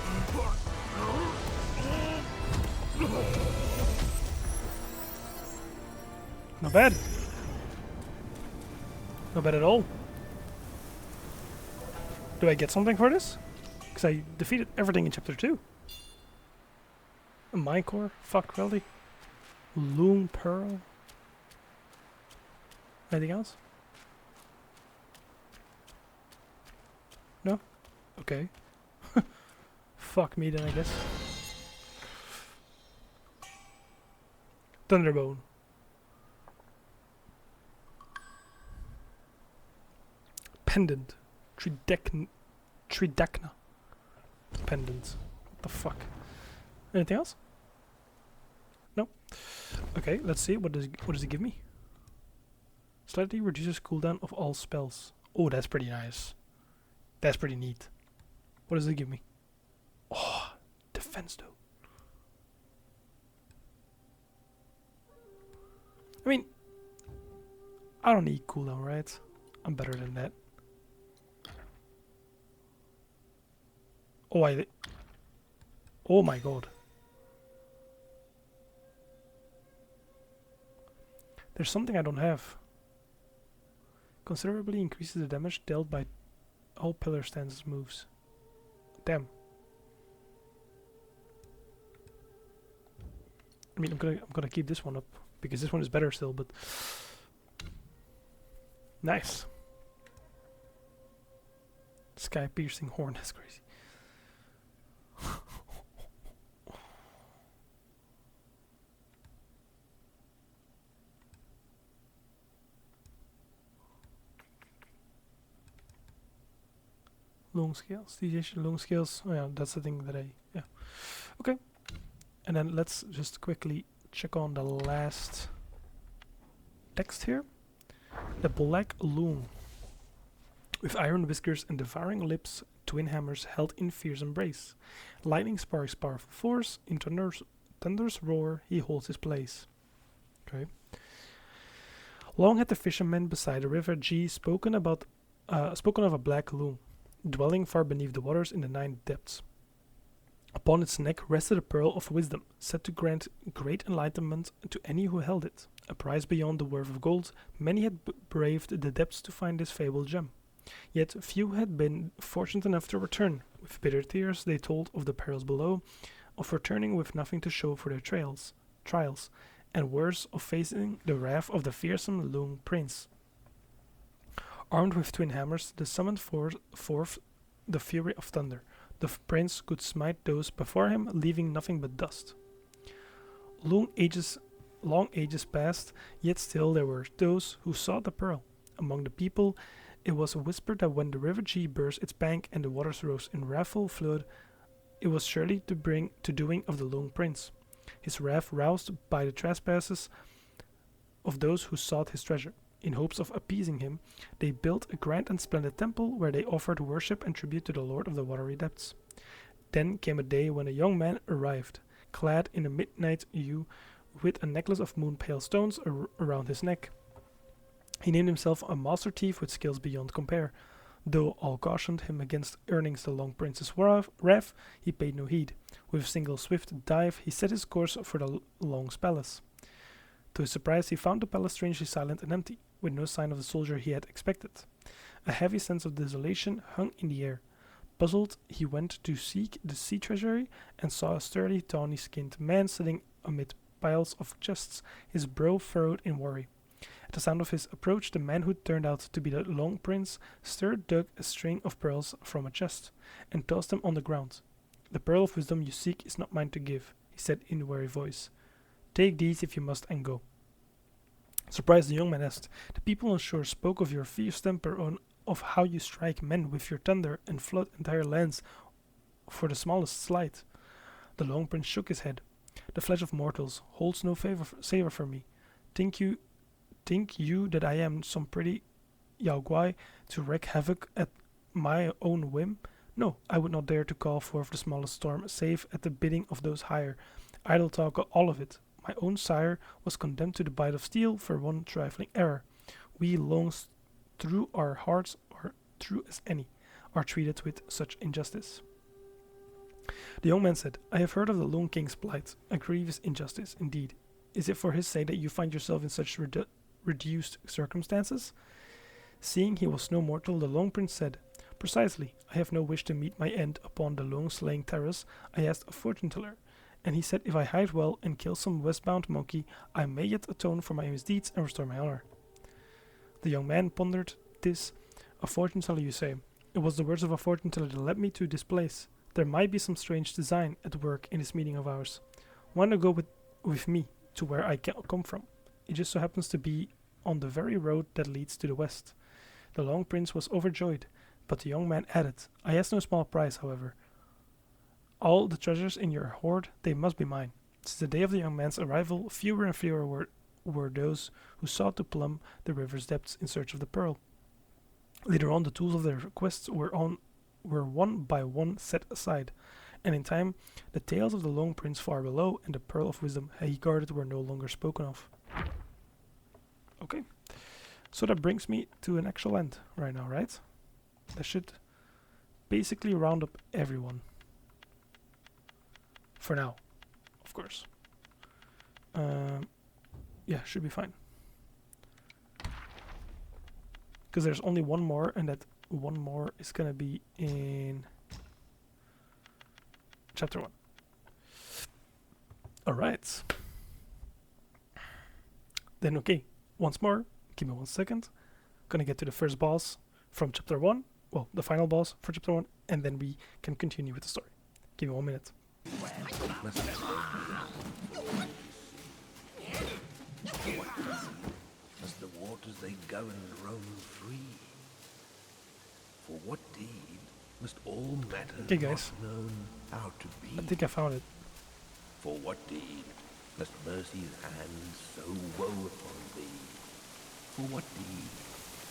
Not bad. Not bad at all. Do I get something for this? Because I defeated everything in chapter 2. A mine core? Fuck, really? Loom pearl? Anything else? No? Okay. Fuck me then, I guess. Thunderbone. Pendant. Tridacna. Pendant. What the fuck? Anything else? No? Okay, let's see. What does it give me? Slightly reduces cooldown of all spells. Oh, that's pretty nice. That's pretty neat. What does it give me? Oh, defense though. I mean, I don't need cooldown, right? I'm better than that. Oh, oh my god. There's something I don't have. Considerably increases the damage dealt by all pillar stances moves. Damn. I mean, I'm gonna keep this one up because this one is better still, but nice. Sky piercing horn, that's crazy. Long scales, deviation, long scales. Oh yeah, that's the thing that yeah. Okay. And then let's just quickly check on the last text here. The Black Loom. With iron whiskers and devouring lips, twin hammers held in fierce embrace. Lightning sparks powerful force, in thunder's roar he holds his place. Okay. Long had the fishermen beside the river G spoken of a black loom, dwelling far beneath the waters in the 9 depths. Upon its neck rested a pearl of wisdom, said to grant great enlightenment to any who held it. A prize beyond the worth of gold, many had braved the depths to find this fabled gem. Yet few had been fortunate enough to return. With bitter tears they told of the perils below, of returning with nothing to show for their trials, and worse, of facing the wrath of the fearsome Loom Prince. Armed with twin hammers, they summoned forth the fury of thunder. The prince could smite those before him, leaving nothing but dust. Long ages passed, yet still there were those who sought the pearl. Among the people, it was whispered that when the river G burst its bank and the waters rose in wrathful flood, it was surely to bring to doing of the Lone Prince. His wrath roused by the trespasses of those who sought his treasure. In hopes of appeasing him, they built a grand and splendid temple where they offered worship and tribute to the Lord of the Watery Depths. Then came a day when a young man arrived, clad in a midnight hue, with a necklace of moon-pale stones around his neck. He named himself a master thief with skills beyond compare. Though all cautioned him against earning the Long Prince's wrath, he paid no heed. With a single swift dive, he set his course for the Long's palace. To his surprise, he found the palace strangely silent and empty, with no sign of the soldier he had expected. A heavy sense of desolation hung in the air. Puzzled, he went to seek the sea treasury and saw a sturdy, tawny-skinned man sitting amid piles of chests, his brow furrowed in worry. At the sound of his approach, the man who turned out to be the Long Prince dug a string of pearls from a chest and tossed them on the ground. "The pearl of wisdom you seek is not mine to give," he said in a weary voice. "Take these if you must and go." Surprised, the young man asked, "The people on shore spoke of your fierce temper, of how you strike men with your thunder and flood entire lands for the smallest slight." The Long Prince shook his head. "The flesh of mortals holds no savor for me. Think you that I am some pretty Yao Guai to wreak havoc at my own whim? No, I would not dare to call forth the smallest storm, save at the bidding of those higher. Idle talk, all of it. My own sire was condemned to the bite of steel for one trifling error. We Longs, through our hearts, are true as any, are treated with such injustice." The young man said, I have heard of the Lone King's plight, a grievous injustice indeed. Is it for his sake that you find yourself in such reduced circumstances? Seeing he was no mortal, the Lone Prince said, Precisely, I have no wish to meet my end upon the lone slaying terrace. I asked a fortune teller, and he said if I hide well and kill some westbound monkey, I may yet atone for my misdeeds and restore my honor. The young man pondered this. A fortune teller, you say? It was the words of a fortune teller that led me to this place. There might be some strange design at work in this meeting of ours. Why not go with me to where I come from? It just so happens to be on the very road that leads to the west. The Lone Prince was overjoyed, but the young man added, I ask no small price, however. All the treasures in your hoard, they must be mine. Since the day of the young man's arrival, fewer and fewer were those who sought to plumb the river's depths in search of the pearl. Later on, the tools of their quests were one by one set aside, and in time, the tales of the Lone Prince far below and the pearl of wisdom he guarded were no longer spoken of. Okay, so that brings me to an actual end right now, right? That should basically round up everyone. For now, of course. Yeah, should be fine. Because there's only one more, and that one more is gonna be in chapter 1. Alright. Then, okay, once more, give me 1 second. Gonna get to the first boss from chapter 1. Well, the final boss for chapter 1, and then we can continue with the story. Give me 1 minute. As the waters they go and roam free. For what deed must all matter Okay, guys. not known how to be? I think I found it. For what deed must mercy's hand so woe upon thee? For what deed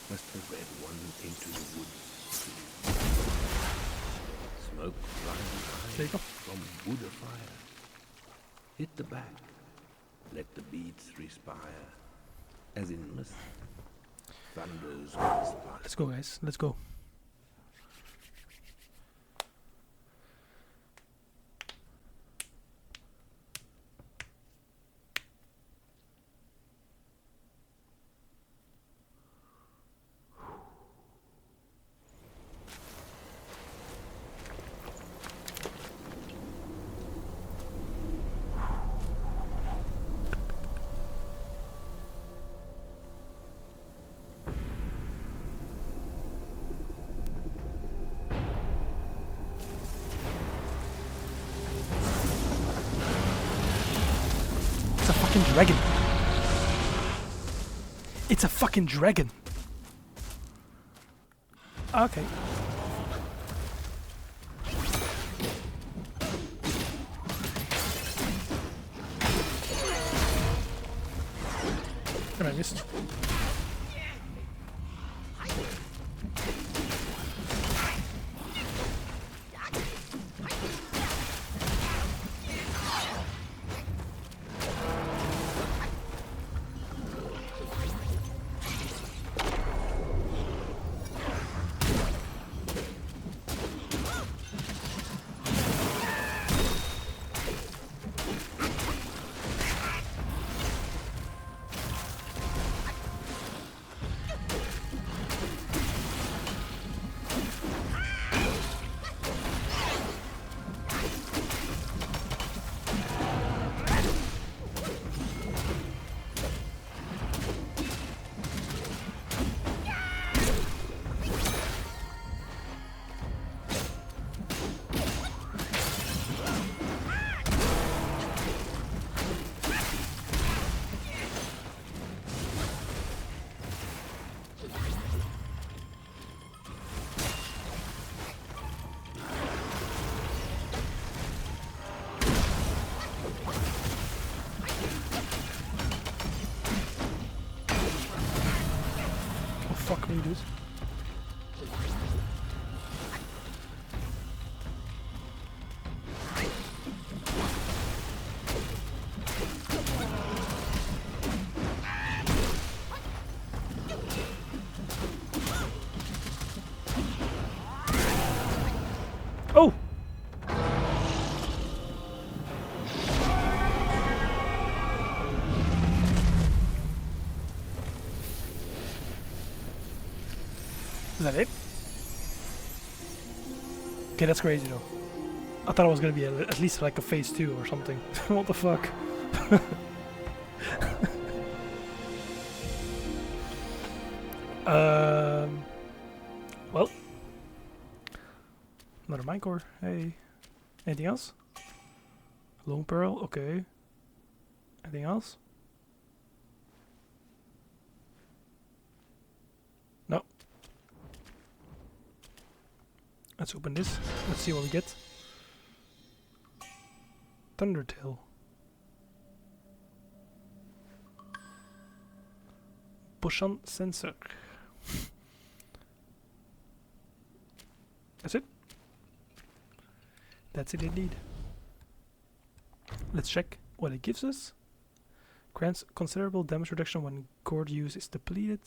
must the red one into the woods steal? Smoke rises There you go. high from wood afire. Hit the back, let the beats respire. As in mist, thunders conspire. Let's go, guys. Let's go. Dragon. It's a fucking dragon. Okay. And I missed. Fuck me, dude. Oh! that it? Okay, that's crazy though. I thought it was gonna be at least like a phase 2 or something. What the fuck? Well, another mine core. Hey, anything else? Lone pearl. Okay. Anything else? No. Let's open this. Let's see what we get. Thundertail. Bushan sensor. That's it. That's it indeed. Let's check what it gives us. Grants considerable damage reduction when gourd use is depleted.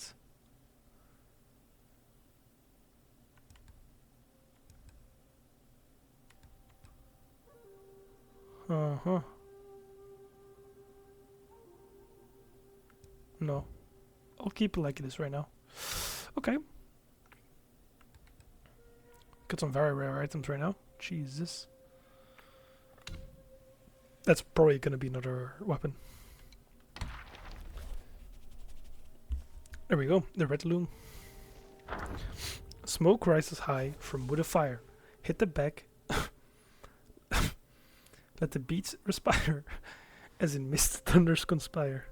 Uh-huh. No. I'll keep it like it is right now. Okay. Got some very rare items right now. Jesus. That's probably gonna be another weapon. There we go, the red loom. Smoke rises high from wood of fire. Hit the back. Let the beats respire, as in mist thunders conspire.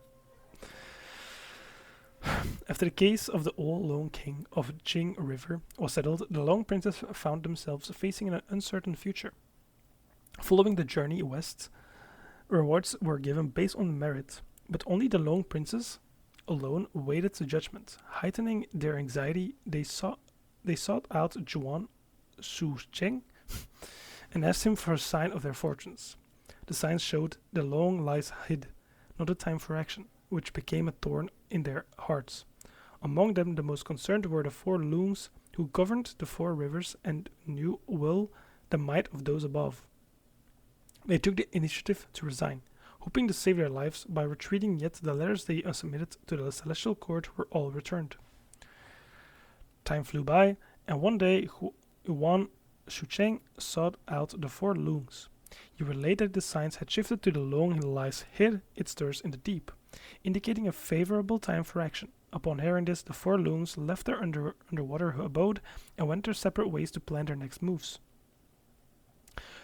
After the case of the old lone king of Jing River was settled, the Long Princes found themselves facing an uncertain future. Following the journey west, rewards were given based on merit, but only the Long Princes alone waited to judgment. Heightening their anxiety, they sought out Juan Su Cheng and asked him for a sign of their fortunes. The signs showed the long lies hid, not a time for action, which became a thorn in their hearts. Among them the most concerned were the 4 loons who governed the 4 rivers and knew well the might of those above. They took the initiative to resign, hoping to save their lives by retreating, yet the letters they submitted to the Celestial Court were all returned. Time flew by, and one day Yuan Shucheng sought out the 4 loons. He related the signs had shifted to the long lies hid its thirst in the deep, indicating a favorable time for action. Upon hearing this, the 4 loons left their underwater abode and went their separate ways to plan their next moves.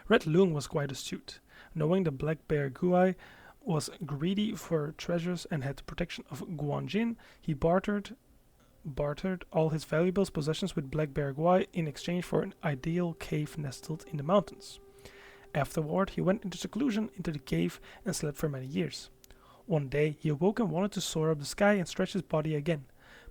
Red Loon was quite astute. Knowing the Black Bear Guai was greedy for treasures and had the protection of Guanjin, he bartered all his valuable possessions with Black Bear Guai in exchange for an ideal cave nestled in the mountains. Afterward, he went into seclusion into the cave and slept for many years. One day, he awoke and wanted to soar up the sky and stretch his body again,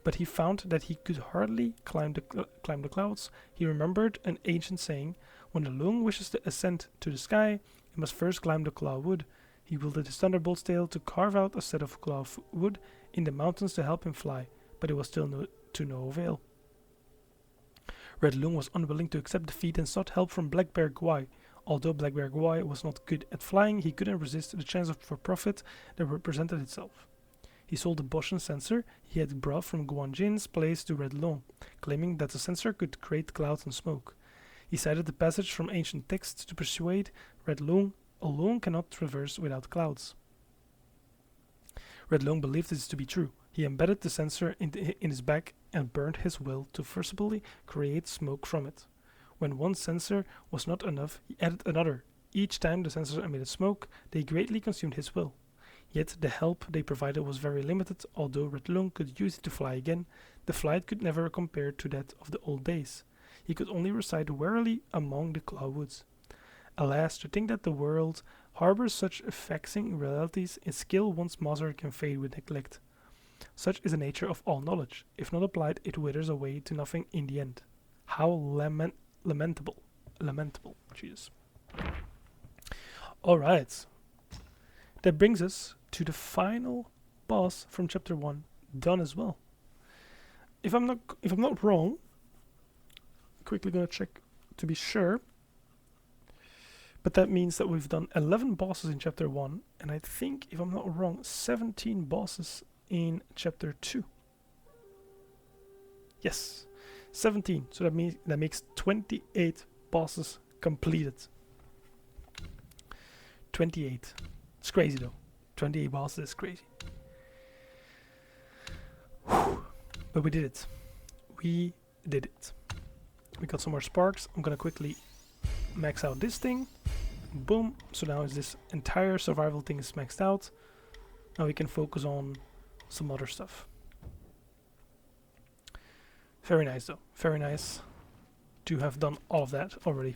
but he found that he could hardly climb the clouds. He remembered an ancient saying, when the loon wishes to ascend to the sky, he must first climb the claw wood. He wielded his thunderbolt's tail to carve out a set of claw wood in the mountains to help him fly, but it was still to no avail. Red Loon was unwilling to accept defeat and sought help from Black Bear Guai. Although Black Bear Guai was not good at flying, he couldn't resist the chance for profit that represented itself. He sold the Boshan sensor he had brought from Guanjin's place to Red Loon, claiming that the sensor could create clouds and smoke. He cited the passage from ancient texts to persuade Red Loon a loon cannot traverse without clouds. Red Loon believed this to be true. He embedded the sensor in his back and burned his will to forcibly create smoke from it. When one sensor was not enough, he added another. Each time the sensors emitted smoke, they greatly consumed his will. Yet the help they provided was very limited. Although Red Loon could use it to fly again, the flight could never compare to that of the old days. He could only reside warily among the claw woods. Alas, to think that the world harbors such vexing realities, its skill once mastered can fade with neglect. Such is the nature of all knowledge. If not applied, it withers away to nothing in the end. How lamentable. Jesus. Alright. That brings us to the final boss from chapter 1, done as well. If I'm not wrong, quickly gonna check to be sure. But that means that we've done 11 bosses in chapter 1, and I think, if I'm not wrong, 17 bosses in chapter 2. Yes. 17. So that makes 28 bosses completed. 28. It's crazy though. 28 bosses is crazy. Whew. But we did it. We did it. We got some more sparks. I'm gonna quickly max out this thing. Boom. So now this entire survival thing is maxed out. Now we can focus on some other stuff. Very nice though. Very nice to have done all of that already.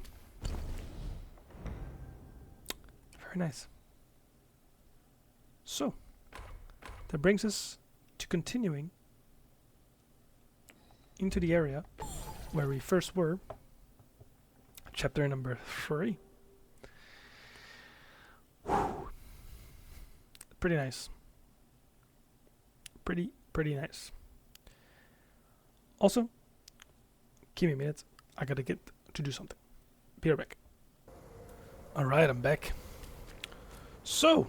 Very nice. So, that brings us to continuing into the area where we first were. Chapter number 3. Whew. Pretty nice. Pretty nice. Also, give me a minute. I gotta get to do something. Be right back. Alright, I'm back. So,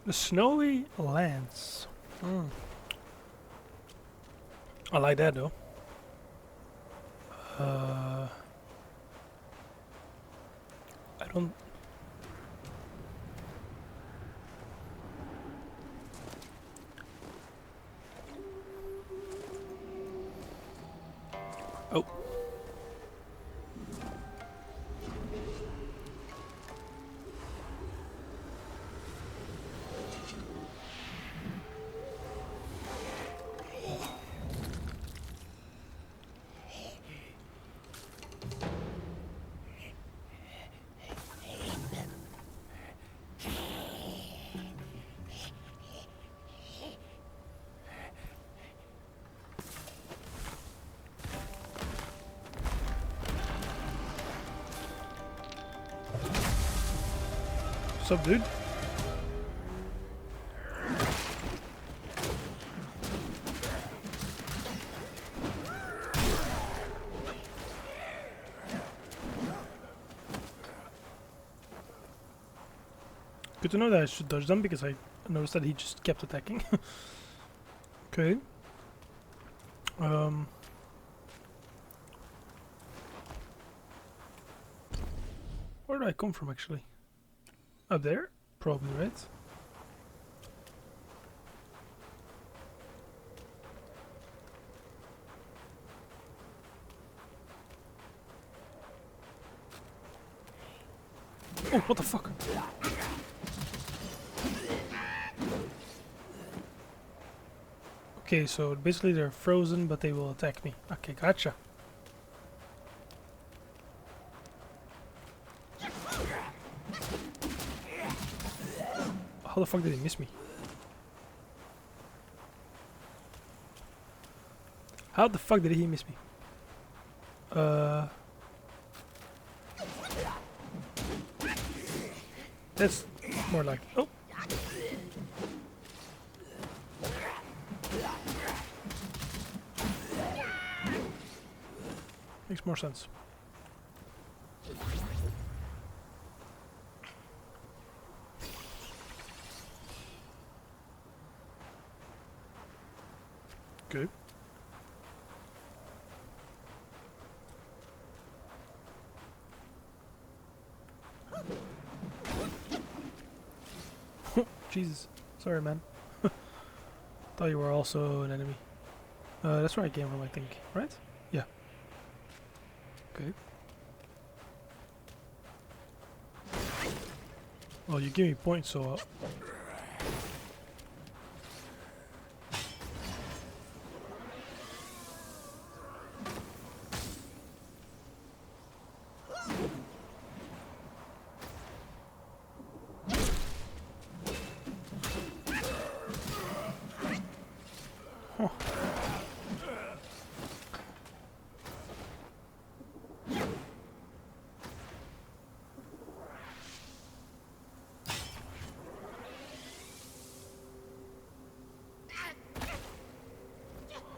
the snowy lands. I like that though. I don't... Oh. What's up, dude? Good to know that I should dodge them because I noticed that he just kept attacking. Okay. Where do I come from actually? Up there? Probably, right? Oh, what the fuck? Okay, so basically they're frozen, but they will attack me. Okay, gotcha. How the fuck did he miss me? How the fuck did he miss me? That's more like... Oh! Makes more sense. Good. Jesus. Sorry, man. Thought you were also an enemy. That's where I came from, I think. Right? Yeah. Okay. Well, you give me points, so... Huh.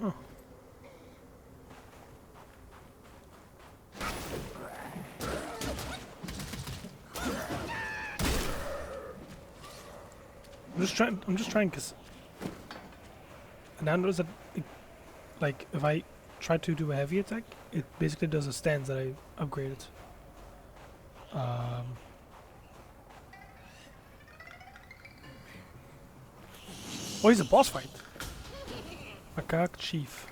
Huh. I'm just trying, cause and I noticed that, like, if I try to do a heavy attack, it basically does a stance that I upgraded. Oh, he's a boss fight. Macaque Chief.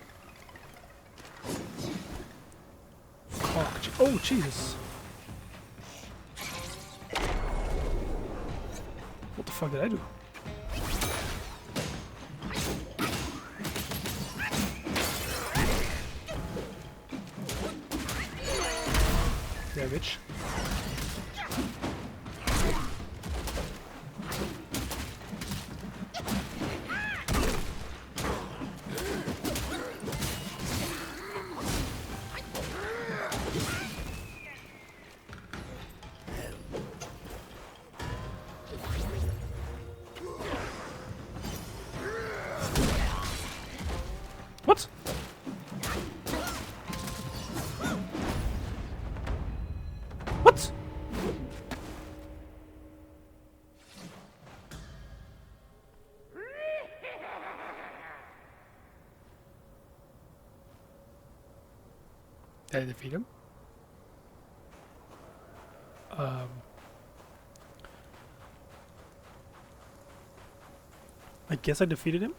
Oh, Jesus. What the fuck did I do? Yeah, bitch. What? What? Did I defeat him? I guess I defeated him?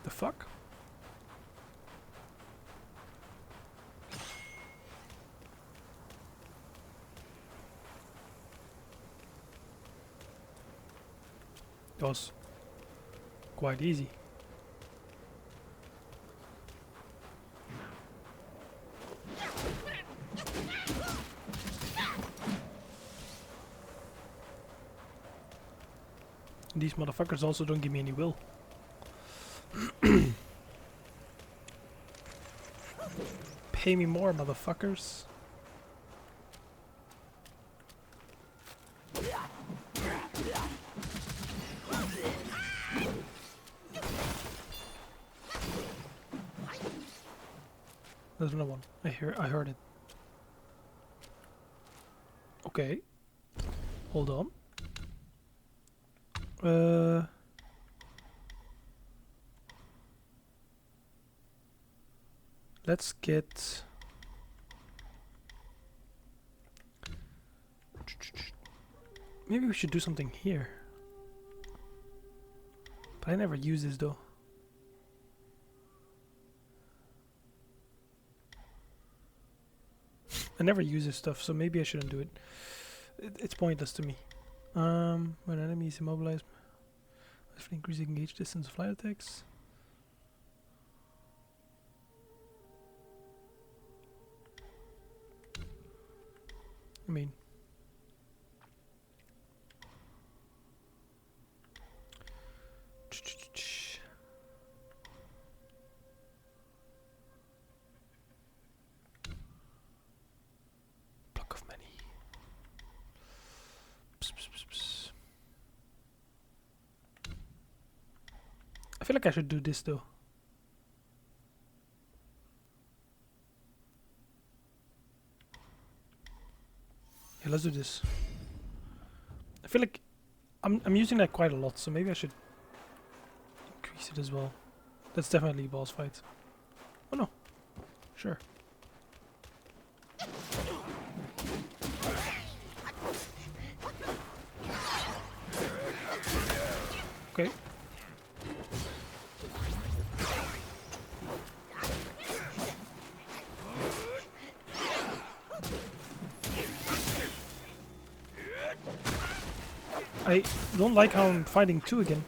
The fuck? That was quite easy. These motherfuckers also don't give me any will. Pay me more, motherfuckers. There's another one. I heard it. Okay. Hold on. Let's get... Maybe we should do something here. But I never use this though. I never use this stuff, so maybe I shouldn't do it. It's pointless to me. When enemy is immobilized, let's increase engage distance of flight attacks. I mean, block of many. I feel like I should do this though. Yeah, let's do this. I feel like I'm using that quite a lot, so maybe I should increase it as well. That's definitely a boss fight. Oh no. Sure. Okay. I don't like how I'm fighting two again.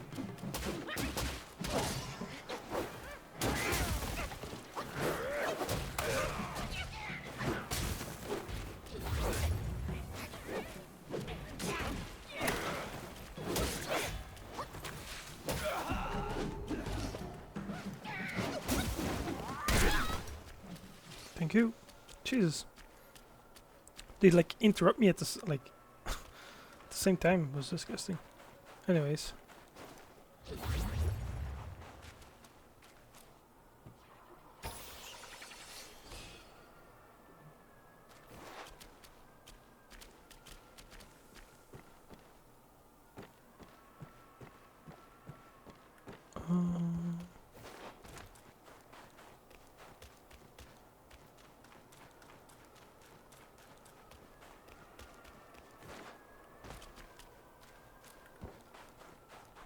Thank you. Jesus. They like interrupt me at this like at the same time. It was disgusting. Anyways.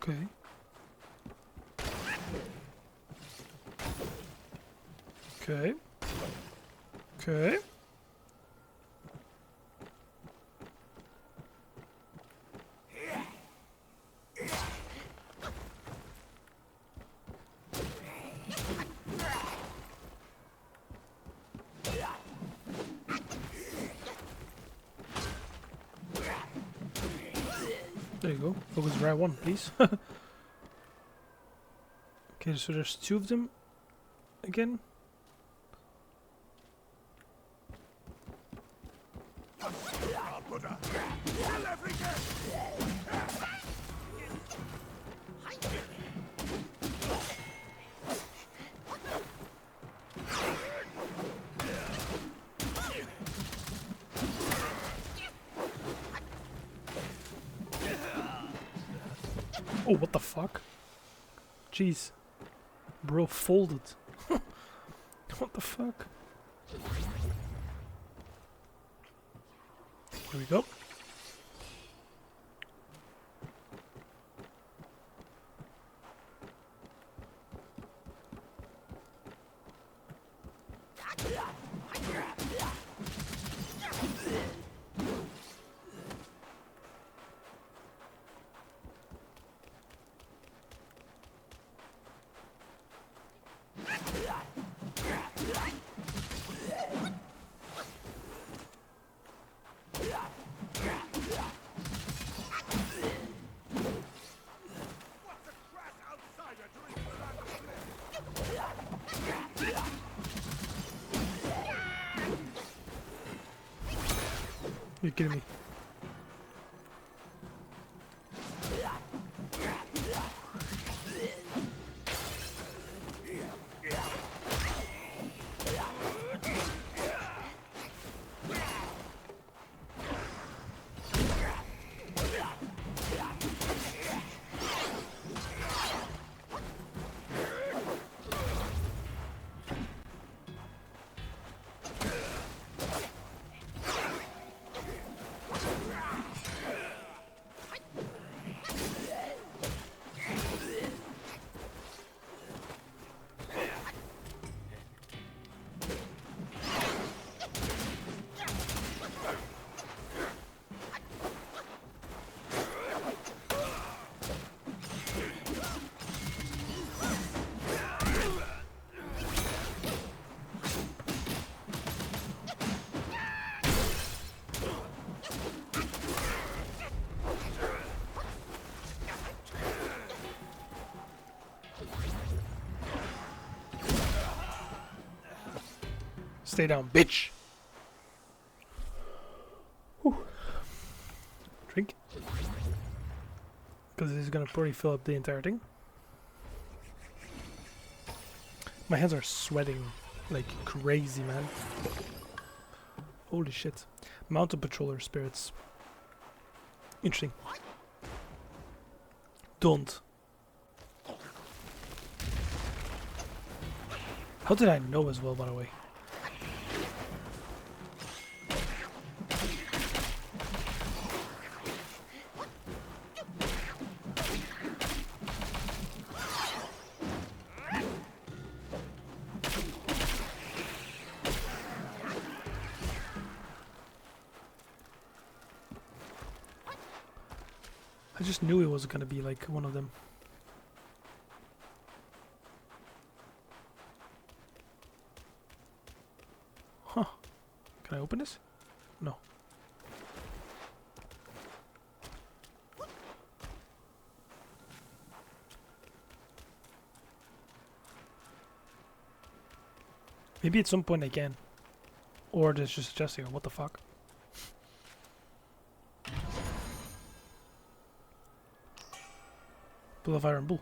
Okay. Okay. Okay. There you go. Focus right one, please. Okay, so there's two of them again. Oh, what the fuck? Jeez. Bro folded. What the fuck? Here we go. You're kidding me. Stay down, bitch. Whew. Drink. Because this is gonna probably fill up the entire thing. My hands are sweating like crazy, man. Holy shit. Mounted patroller spirits. Interesting. Don't. How did I know as well, by the way? I just knew it was gonna be like one of them. Huh. Can I open this? No. Maybe at some point I can. Or there's just adjusting. What the fuck? Bull of Iron Bull.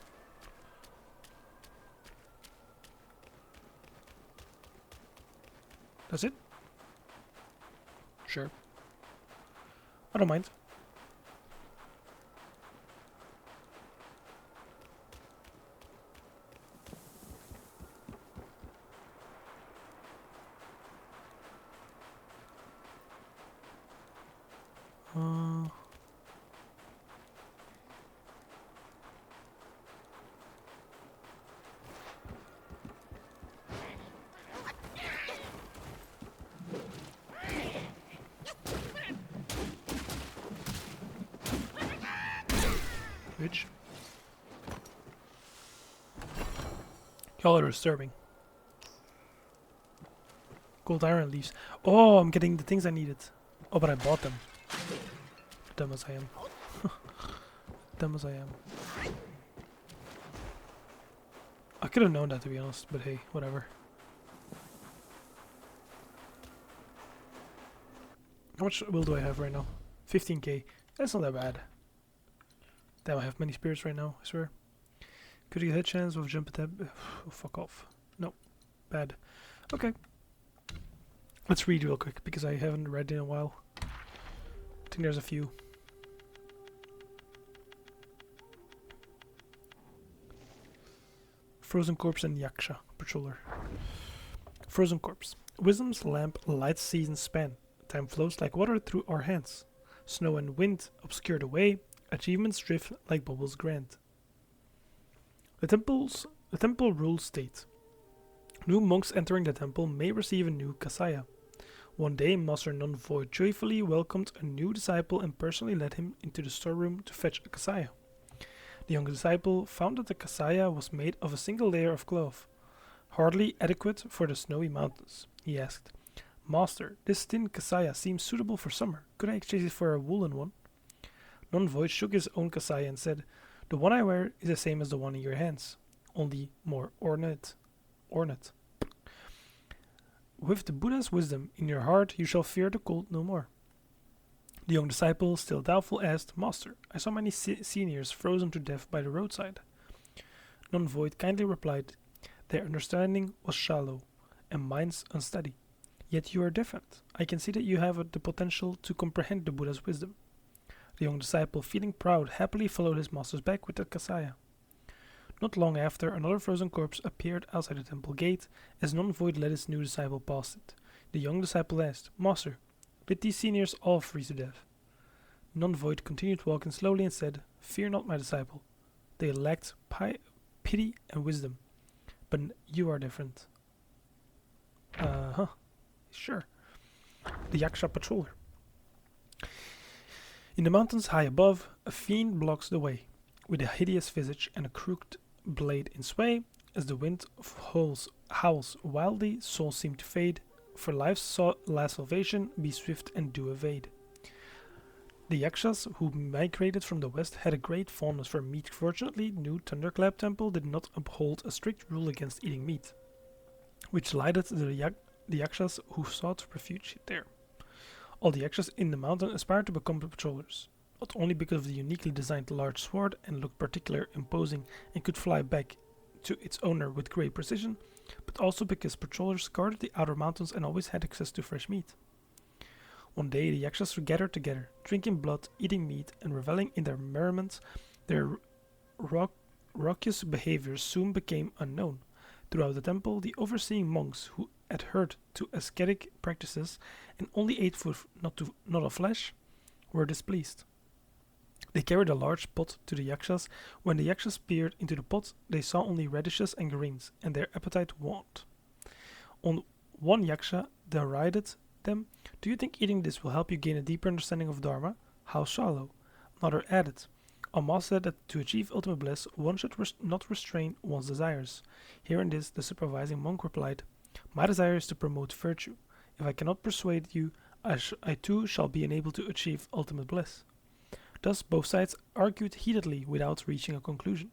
That's it? Sure. I don't mind. bitch. Y'all are disturbing. Gold iron leaves. Oh, I'm getting the things I needed. Oh, but I bought them. Dumb as I am. Dumb as I am. I could have known that, to be honest, but hey, whatever. How much will do I have right now? 15k. That's not that bad. Damn, I have many spirits right now, I swear. Could you get a chance of jump attack? Oh, fuck off. No. Bad. Okay. Let's read real quick, because I haven't read in a while. I think there's a few. Frozen Corpse and Yaksha Patroller. Frozen Corpse. Wisdom's lamp lights seasons span. Time flows like water through our hands. Snow and wind obscure the way. Achievements drift like bubbles grand. The temple rules state. New monks entering the temple may receive a new kasaya. One day, Master Non-Void joyfully welcomed a new disciple and personally led him into the storeroom to fetch a kasaya. The young disciple found that the kasaya was made of a single layer of cloth, hardly adequate for the snowy mountains. He asked, "Master, this thin kasaya seems suitable for summer. Could I exchange it for a woolen one?" Non-Void shook his own kasaya and said, "The one I wear is the same as the one in your hands, only more ornate. With the Buddha's wisdom in your heart, you shall fear the cold no more." The young disciple, still doubtful, asked, "Master, I saw many seniors frozen to death by the roadside." Non-Void kindly replied, "Their understanding was shallow, and mine's unsteady. Yet you are different. I can see that you have the potential to comprehend the Buddha's wisdom." The young disciple, feeling proud, happily followed his master's back with the kasaya. Not long after, another frozen corpse appeared outside the temple gate as Non-Void led his new disciple past it. The young disciple asked, "Master, did these seniors all freeze to death?" Non-Void continued walking slowly and said, "Fear not, my disciple. They lacked pity and wisdom. But you are different." Sure. The Yaksha Patroller. In the mountains high above, a fiend blocks the way, with a hideous visage and a crooked blade in sway. As the wind howls wildly, souls seem to fade. For life's last salvation, be swift and do evade. The Yakshas, who migrated from the west, had a great fondness for meat. Fortunately, New Thunderclap Temple did not uphold a strict rule against eating meat, which lighted the Yakshas who sought refuge there. All the Yakshas in the mountain aspired to become patrollers, not only because of the uniquely designed large sword and looked particularly imposing and could fly back to its owner with great precision, but also because patrollers guarded the outer mountains and always had access to fresh meat. One day the Yakshas gathered together, drinking blood, eating meat, and reveling in their merriment. Their raucous behaviors soon became unknown. Throughout the temple, the overseeing monks who adhered to ascetic practices and only ate food not of flesh were displeased. They carried a large pot to the Yakshas. When the Yakshas peered into the pot, they saw only radishes and greens, and their appetite waned. One Yaksha derided them. "Do you think eating this will help you gain a deeper understanding of Dharma? How shallow." Another added, "Amma said that to achieve ultimate bliss, one should not restrain one's desires." Hearing this, the supervising monk replied, "My desire is to promote virtue. If I cannot persuade you, I too shall be unable to achieve ultimate bliss." Thus both sides argued heatedly without reaching a conclusion.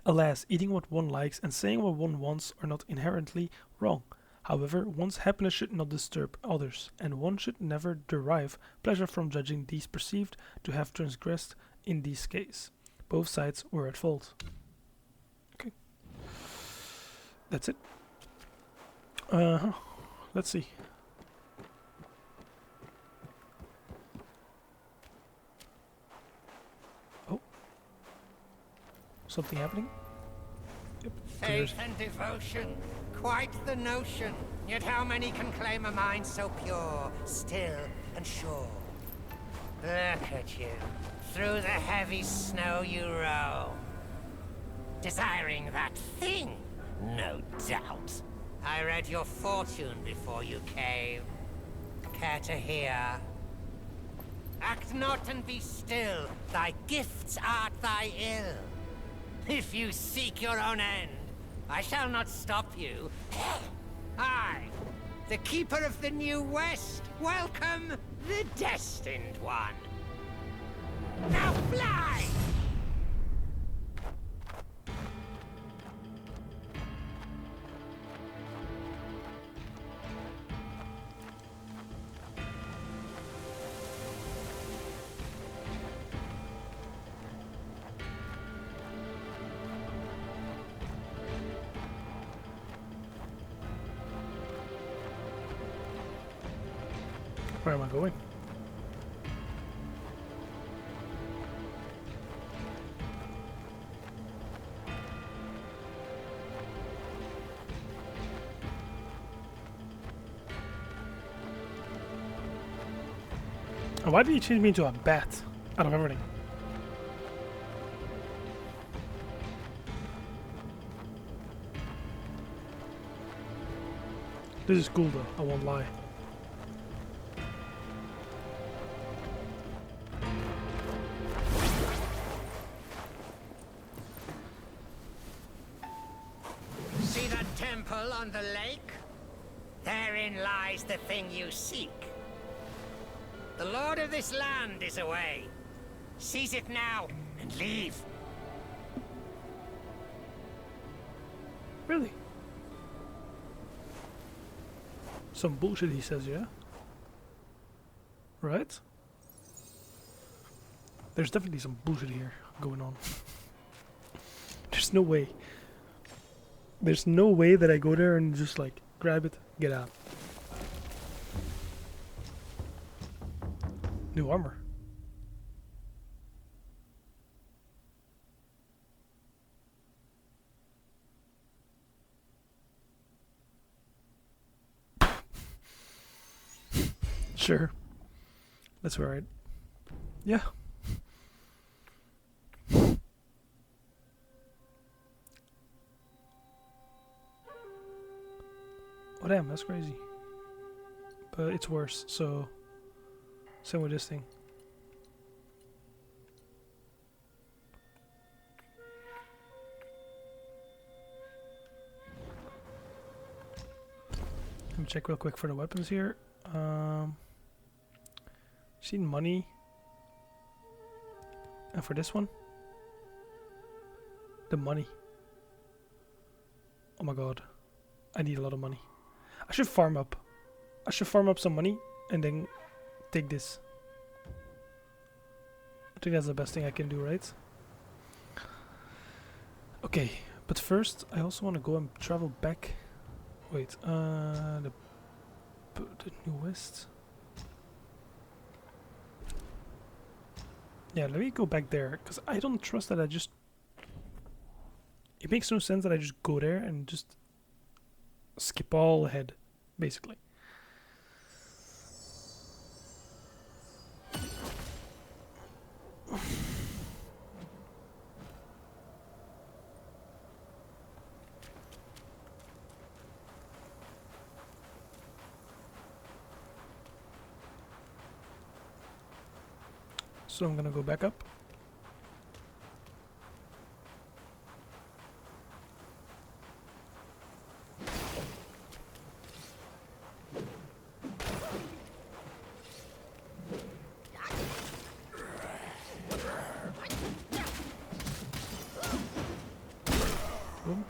Alas, eating what one likes and saying what one wants are not inherently wrong. However, one's happiness should not disturb others, and one should never derive pleasure from judging these perceived to have transgressed in this case. Both sides were at fault. Okay. That's it. Let's see. Oh. Something happening? Yep. Faith and devotion, quite the notion. Yet how many can claim a mind so pure, still, and sure? Look at you. Through the heavy snow you roam. Desiring that thing, no doubt. I read your fortune before you came. Care to hear? Act not and be still. Thy gifts art thy ill. If you seek your own end, I shall not stop you. I, the Keeper of the New West, welcome the Destined One. Now fly! Where am I going? And why did he change me into a bat out of everything? This is cool though, I won't lie. See that temple on the lake? Therein lies the thing you seek. The lord of this land is away. Seize it now and leave. Really? Some bullshit he says, yeah? Right? There's definitely some bullshit here going on. There's no way. There's no way that I go there and just like grab it, get out. New armor. Sure. That's alright. Yeah. Oh damn, that's crazy. But it's worse, so same with this thing. Let me check real quick for the weapons here. Seen money. And for this one, the money. Oh my god, I need a lot of money. I should farm up. I should farm up some money and then take this. I think that's the best thing I can do, right? Okay, but first I also want to go and travel back. Wait, the New West. Yeah, let me go back there, because I don't trust that I just... It makes no sense that I just go there and just skip all ahead, basically. So I'm gonna go back up. Boom.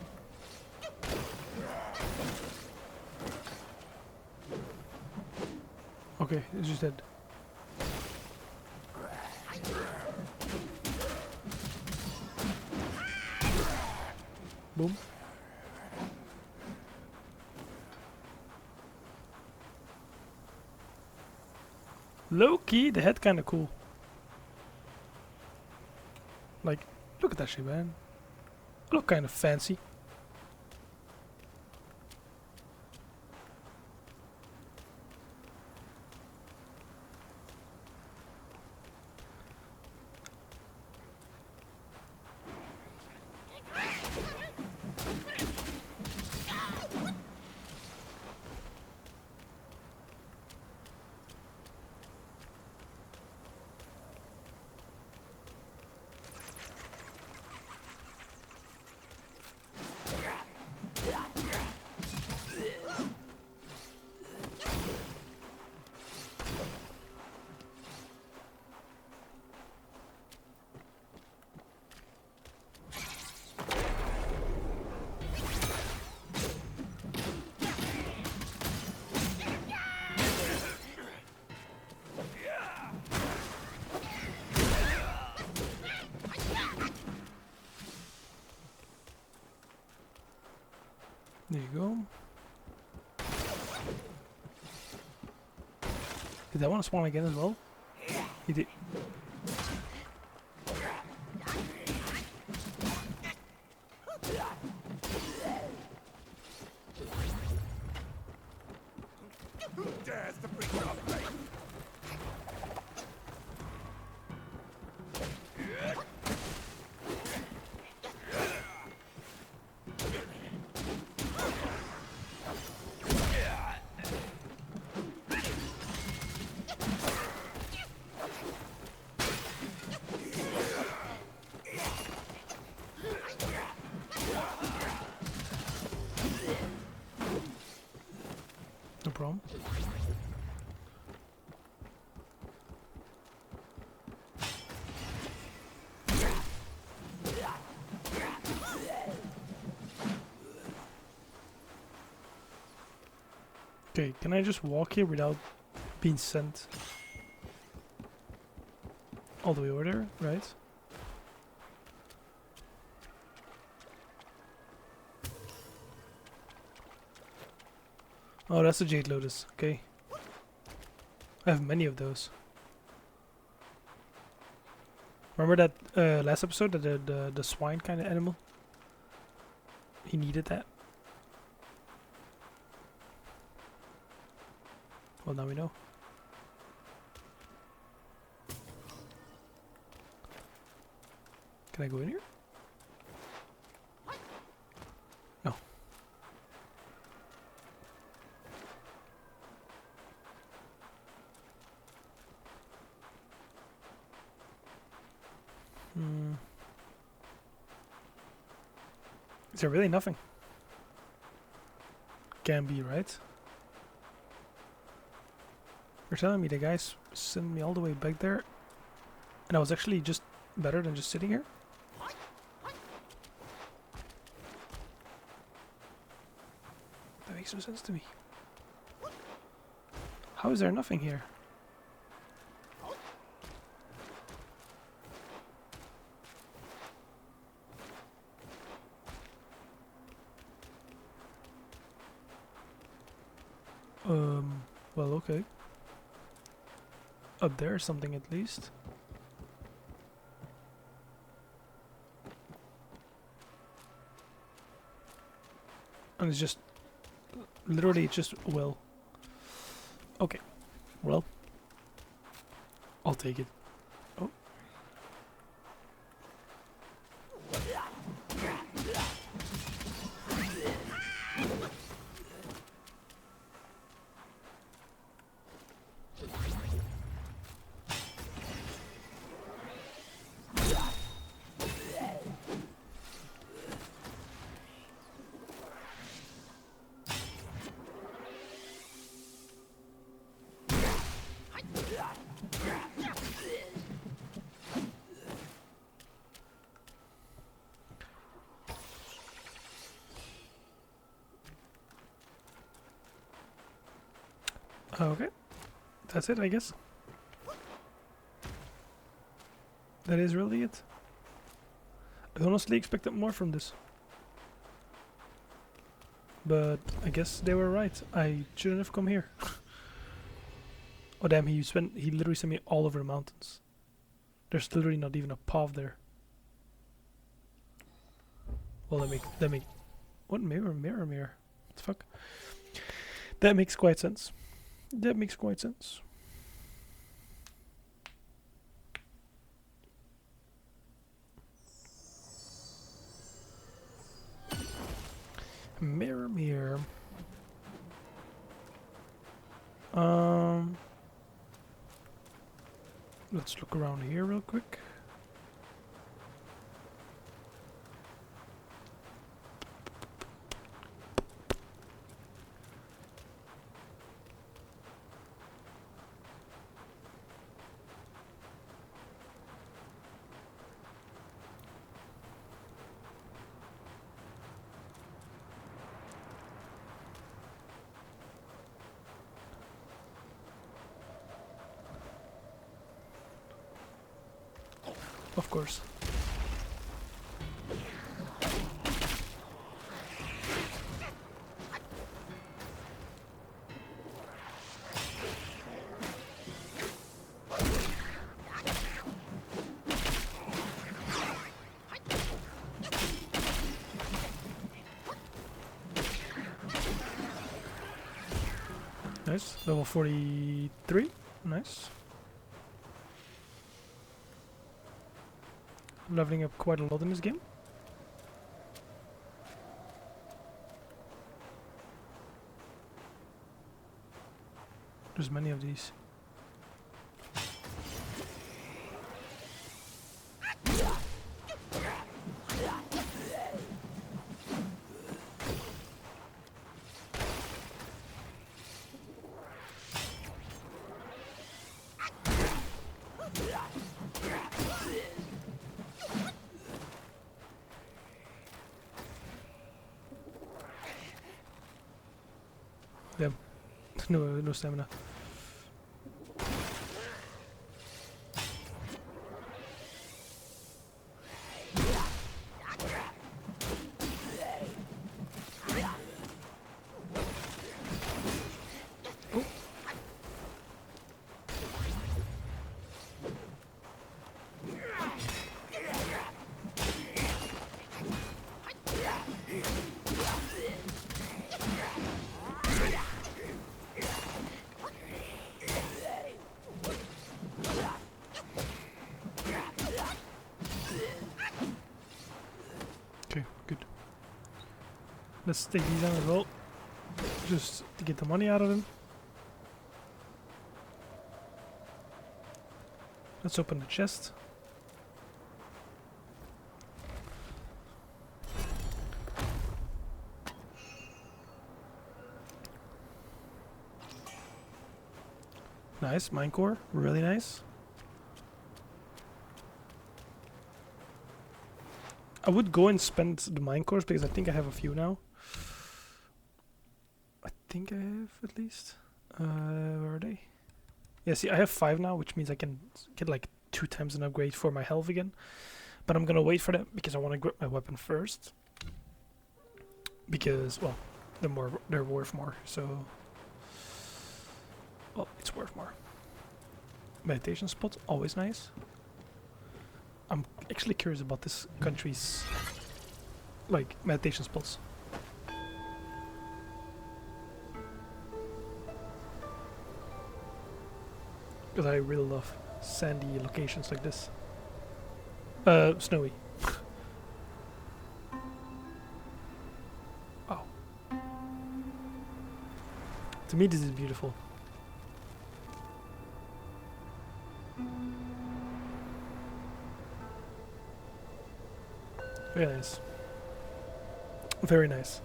Okay, it's just dead. Boom. Low key, the head kinda cool. Like, look at that shit, man. Look kinda fancy. There you go. Did that one spawn again as well? He did. Dares to breach our faith? No problem. Okay, can I just walk here without being sent all the way over there, right? Oh, that's a Jade Lotus, okay. I have many of those. Remember that last episode, the swine kind of animal? He needed that. Well, now we know. Can I go in here? No. Is there really nothing? Can be, right? You're telling me the guys sent me all the way back there and I was actually just better than just sitting here? That makes no sense to me. How is there nothing here? Well, okay. Up there, something at least. And it's just literally just well. Okay. Well, I'll take it. Oh. Okay, that's it, I guess. That is really it. I honestly expected more from this. But I guess they were right. I shouldn't have come here. Oh damn, he literally sent me all over the mountains. There's literally not even a path there. Well, let me what mirror? What the fuck? That makes quite sense. That makes quite sense. Mirror, mirror. Let's look around here real quick. Of course. Level 43. Nice. Leveling up quite a lot in this game. There's many of these. Damn. No stamina. Okay, good. Let's take these down as well, just to get the money out of them. Let's open the chest. Nice, mine core, really nice. I would go and spend the mine cores because I think I have a few now. I think I have at least. Where are they? Yeah, see, I have 5 now, which means I can get like 2 times an upgrade for my health again. But I'm gonna wait for that because I want to grab my weapon first. Because, well, they're worth more. So, well, it's worth more. Meditation spot, always nice. I'm actually curious about this country's like meditation spots. Because I really love sandy locations like this. Snowy. Oh. To me this is beautiful. Very nice. Very nice.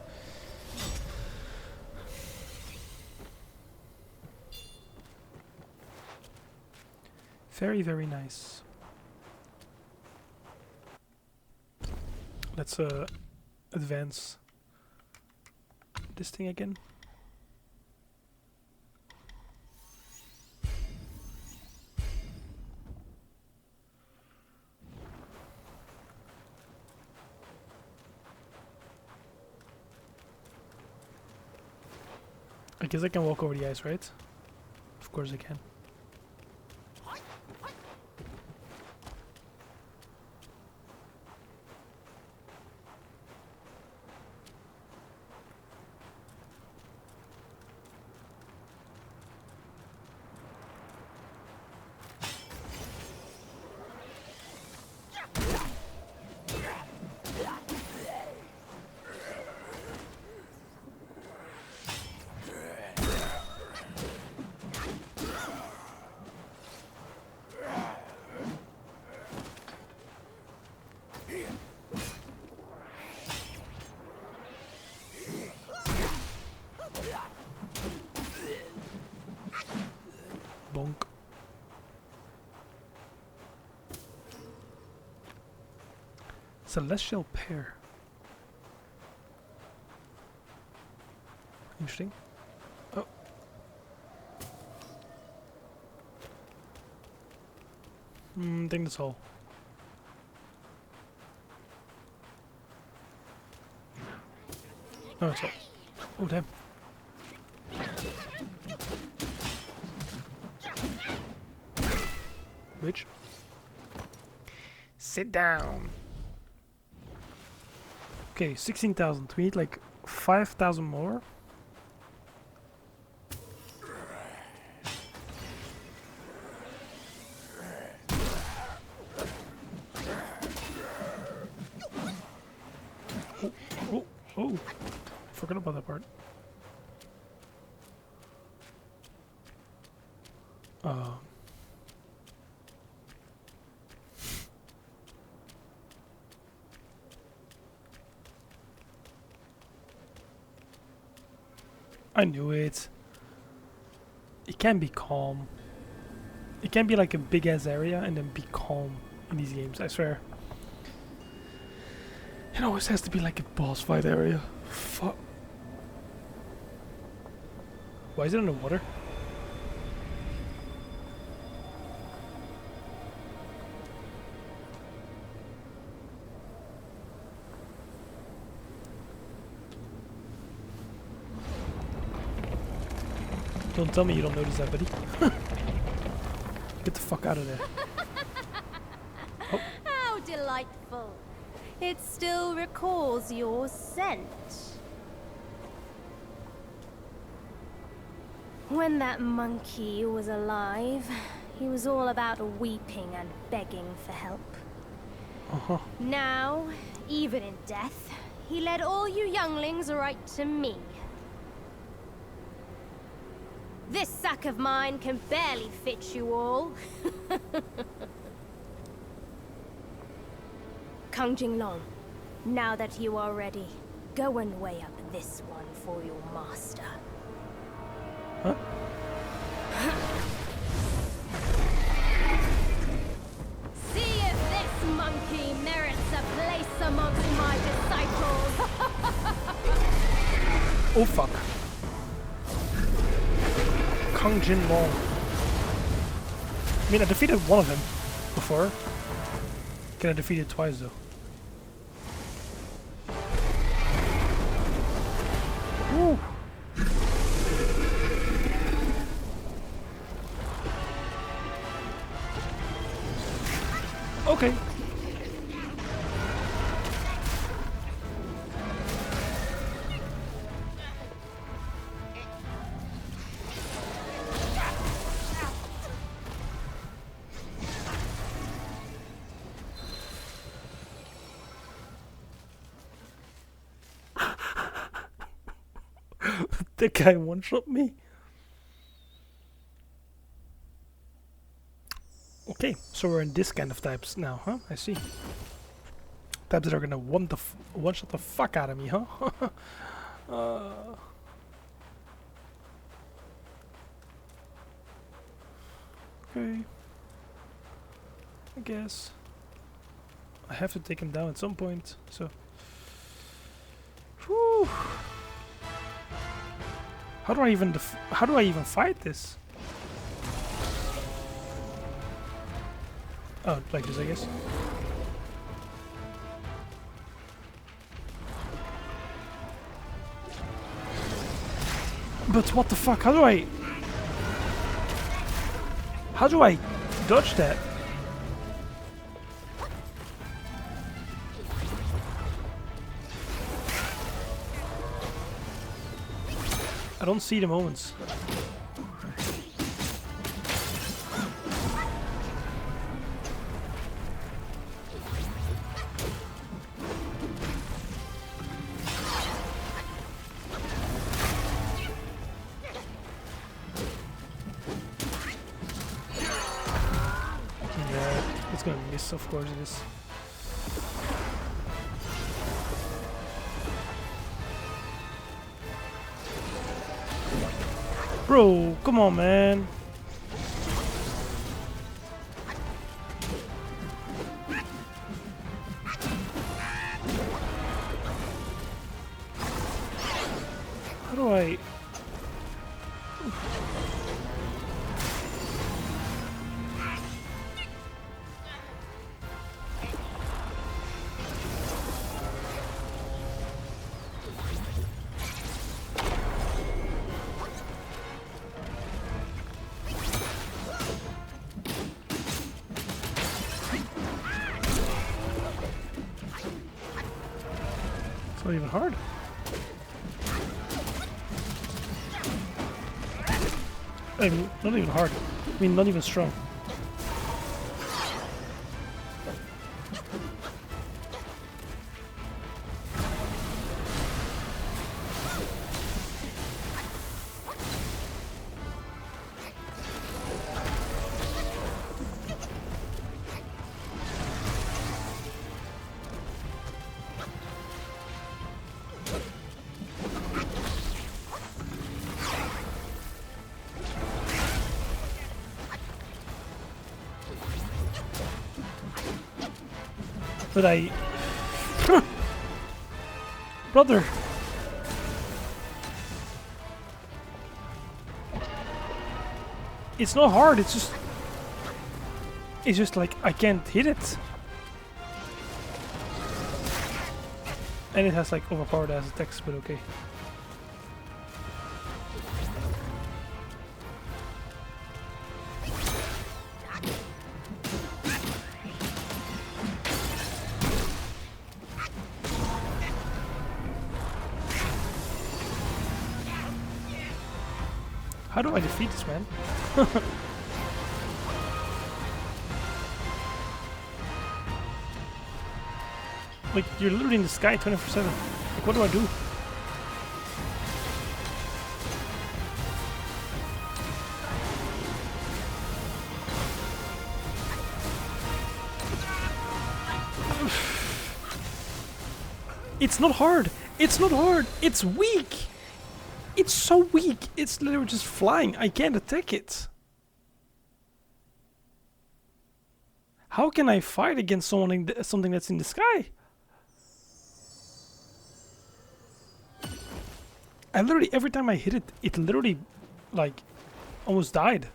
Very, very nice. Let's advance this thing again. I guess I can walk over the ice, right? Of course I can. Bonk. Celestial pear. Interesting. Oh. I think that's all. No, it's all. Oh, damn. Bitch. Sit down. Okay, 16,000. We need like 5,000 more. forgot about that part. I knew it. It can be calm. It can be like a big ass area and then be calm in these games, I swear. It always has to be like a boss fight area. Fuck. Why is it in the water? Don't tell me you don't notice that, buddy. Get the fuck out of there. Oh. How delightful. It still recalls your scent. When that monkey was alive, he was all about weeping and begging for help. Now, even in death, he led all you younglings right to me. This sack of mine can barely fit you all. Kang Jinglong, now that you are ready, go and weigh up this one for your master. Huh? See if this monkey merits a place amongst my disciples. Oh fuck. Kang Jinglong. I mean, I defeated one of them before. Get defeated twice though. Woo. Okay. That guy one-shot me. Okay, so we're in this kind of types now, huh? I see. Types that are gonna one-shot the fuck out of me, huh? Okay. I guess I have to take him down at some point, so. Whew. How do I even fight this? Oh, like this, I guess. But what the fuck? How do I dodge that? I don't see the moments. Yeah, it's gonna miss, of course it is. Bro, come on, man. How do I... It's not even hard. I mean, not even hard. I mean, not even strong. But I... Brother! It's not hard, it's just... It's just like, I can't hit it. And it has like overpowered as attacks, but okay. How do I defeat this man? Like, you're literally in the sky 24/7. Like, what do I do? It's not hard! It's not hard! It's weak! It's so weak! It's literally just flying. I can't attack it. How can I fight against something that's in the sky? I literally, every time I hit it, it literally, like, almost died.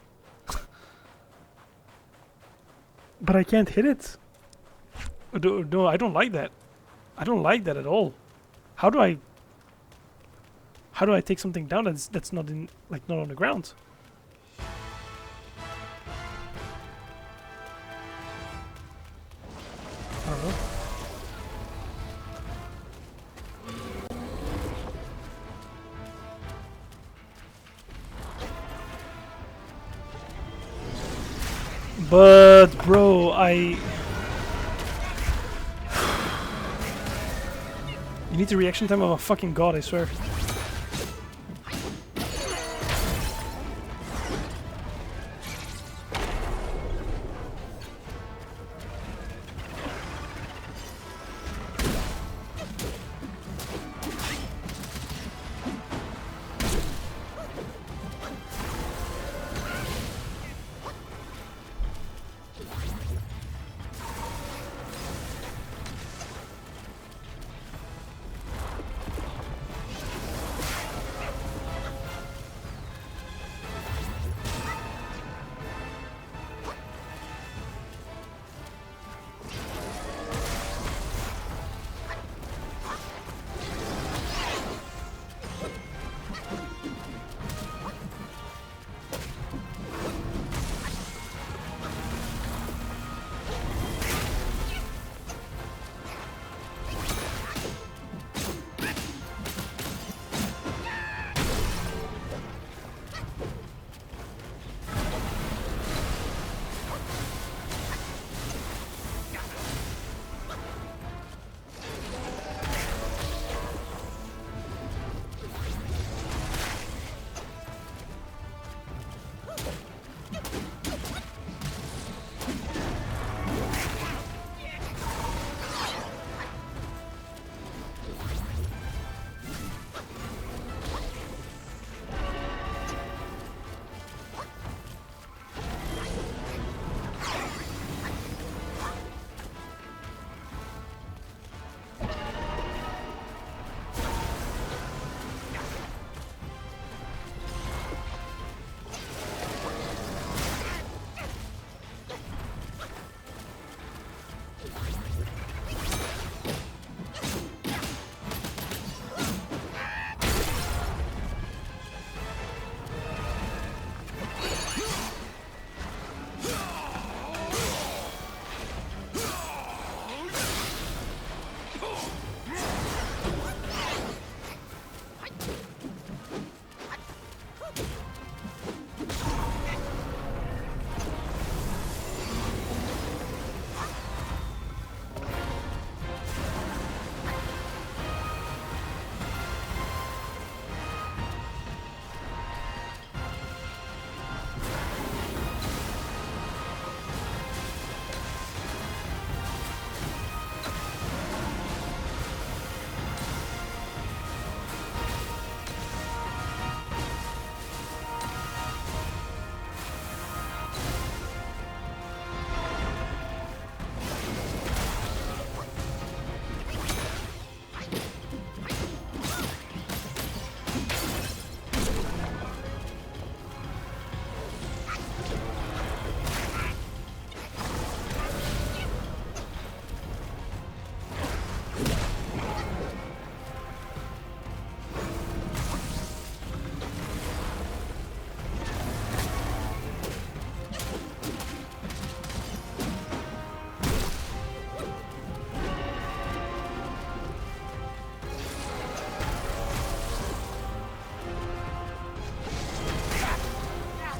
But I can't hit it. No, I don't like that. I don't like that at all. How do I take something down that's not in, like, not on the ground? I don't know. But bro, you need the reaction time of a fucking god, I swear.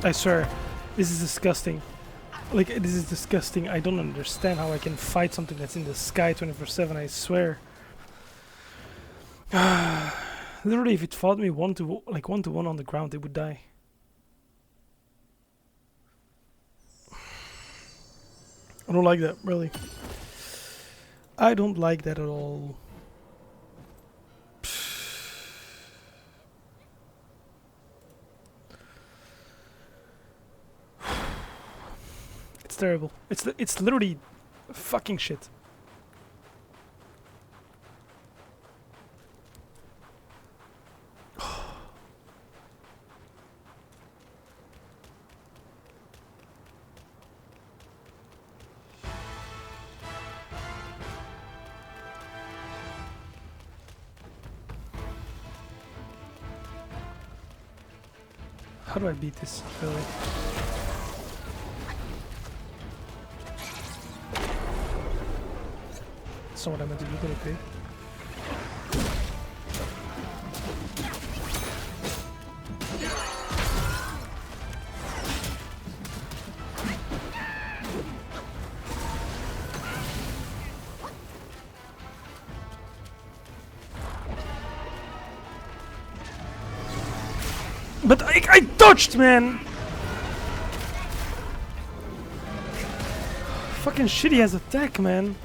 I swear, this is disgusting. Like, this is disgusting. I don't understand how I can fight something that's in the sky 24/7, I swear. Literally, if it fought me one to one on the ground, it would die. I don't like that, really. I don't like that at all. It's terrible. It's literally fucking shit. How do I beat this, really? That's not what I meant to do, but okay. But I dodged, man! Fucking shitty as attack, man.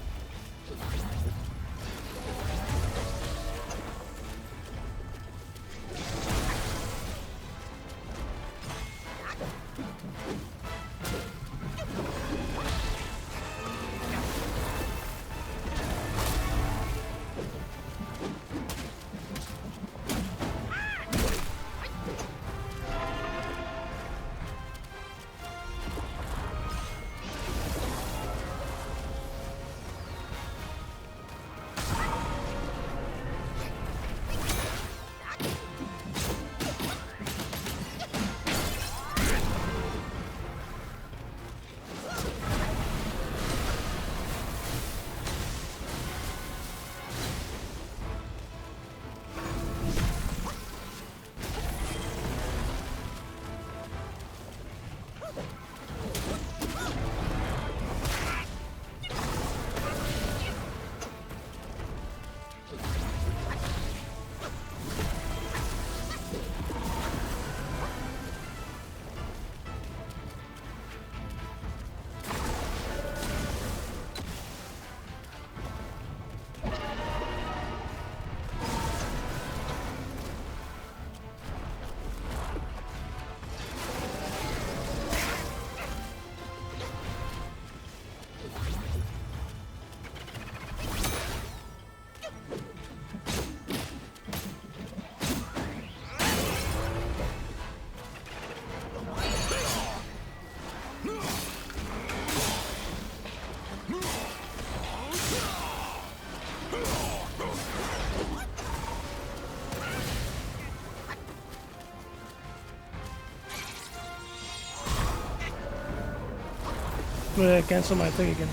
Cancel my thing again.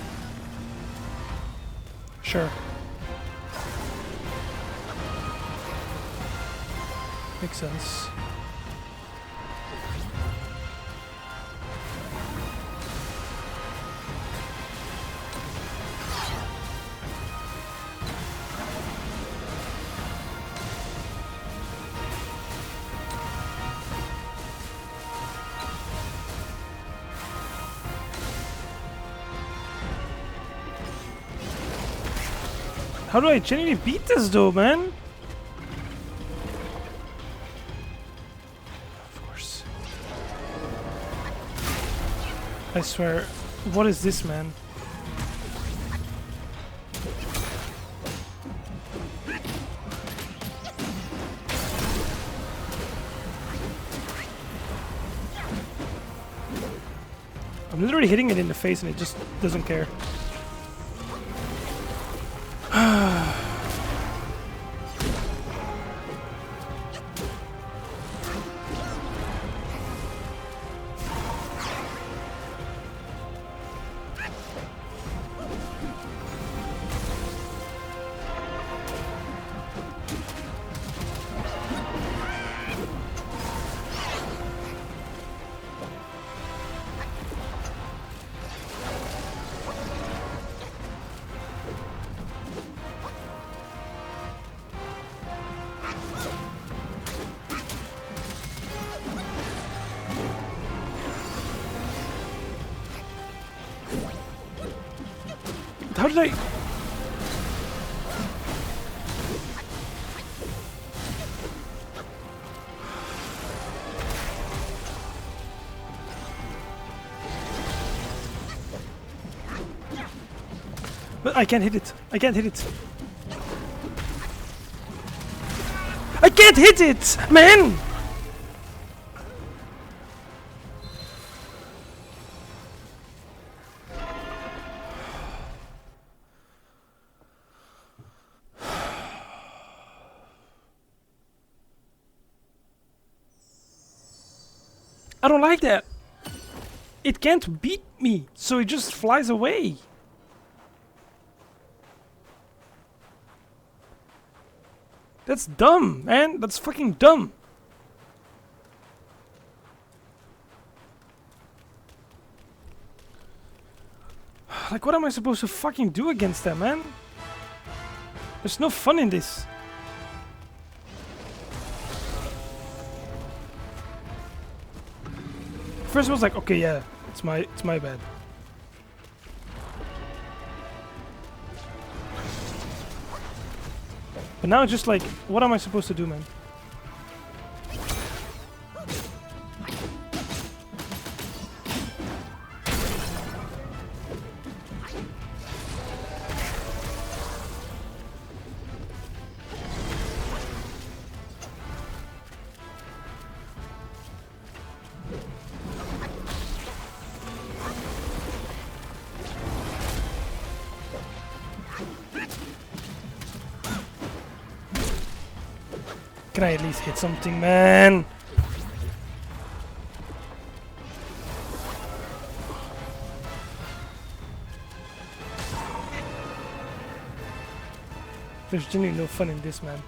Sure. Makes sense. How do I genuinely beat this though, man? Of course. I swear, what is this, man? I'm literally hitting it in the face and it just doesn't care. How did I... But I can't hit it. I can't hit it. I can't hit it, man! I don't like that. It can't beat me, so it just flies away. That's dumb, man. That's fucking dumb. Like, what am I supposed to fucking do against them, man? There's no fun in this. First I was like, okay, yeah, it's my bad. But now it's just like, what am I supposed to do, man? Can I at least hit something, man? There's genuinely no fun in this, man.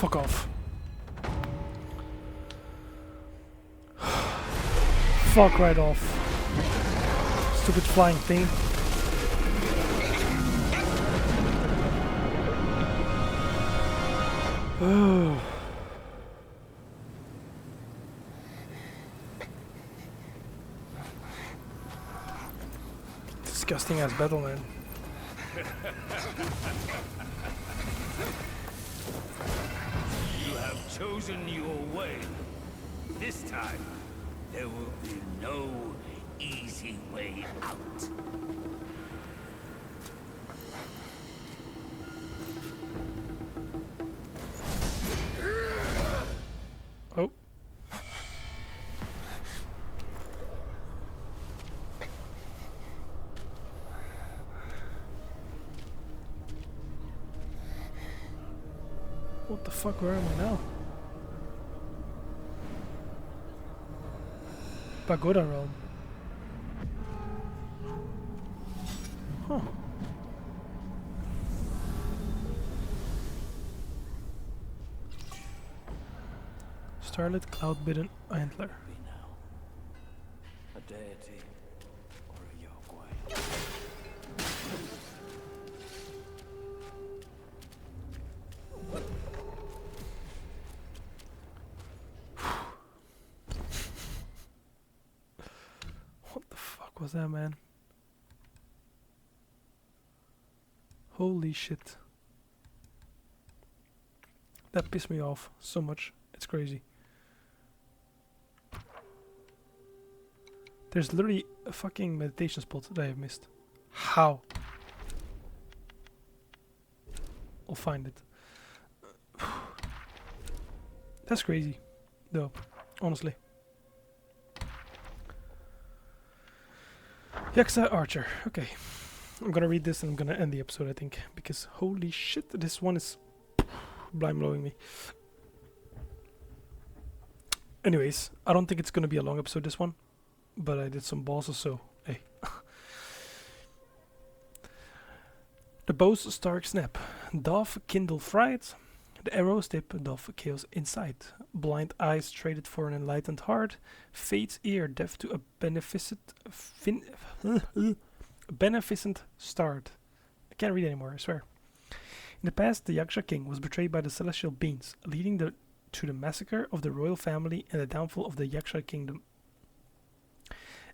fuck off. Fuck right off. Stupid flying thing. Disgusting ass battle, man. You have chosen your way. This time, there will be no easy way out. Oh. What the fuck, where am I now? Pagoda realm. Huh. Starlit cloud-bidden antler. Be now. A deity or a Yogwai. What the fuck was that, man? Holy shit. That pissed me off so much. It's crazy. There's literally a fucking meditation spot that I have missed. How? I'll find it. That's crazy, though, honestly. Yaxa Archer. Okay. I'm gonna read this and I'm gonna end the episode, I think. Because holy shit, this one is blind blowing me. Anyways, I don't think it's gonna be a long episode, this one. But I did some bosses, so hey. The bow's stark snap. Dove kindle fright. The arrows tip doth chaos insight. Blind eyes traded for an enlightened heart. Fate's ear deaf to a beneficent start. I can't read anymore, I swear. In the past, the Yaksha king was betrayed by the celestial beings, leading to the massacre of the royal family and the downfall of the Yaksha kingdom.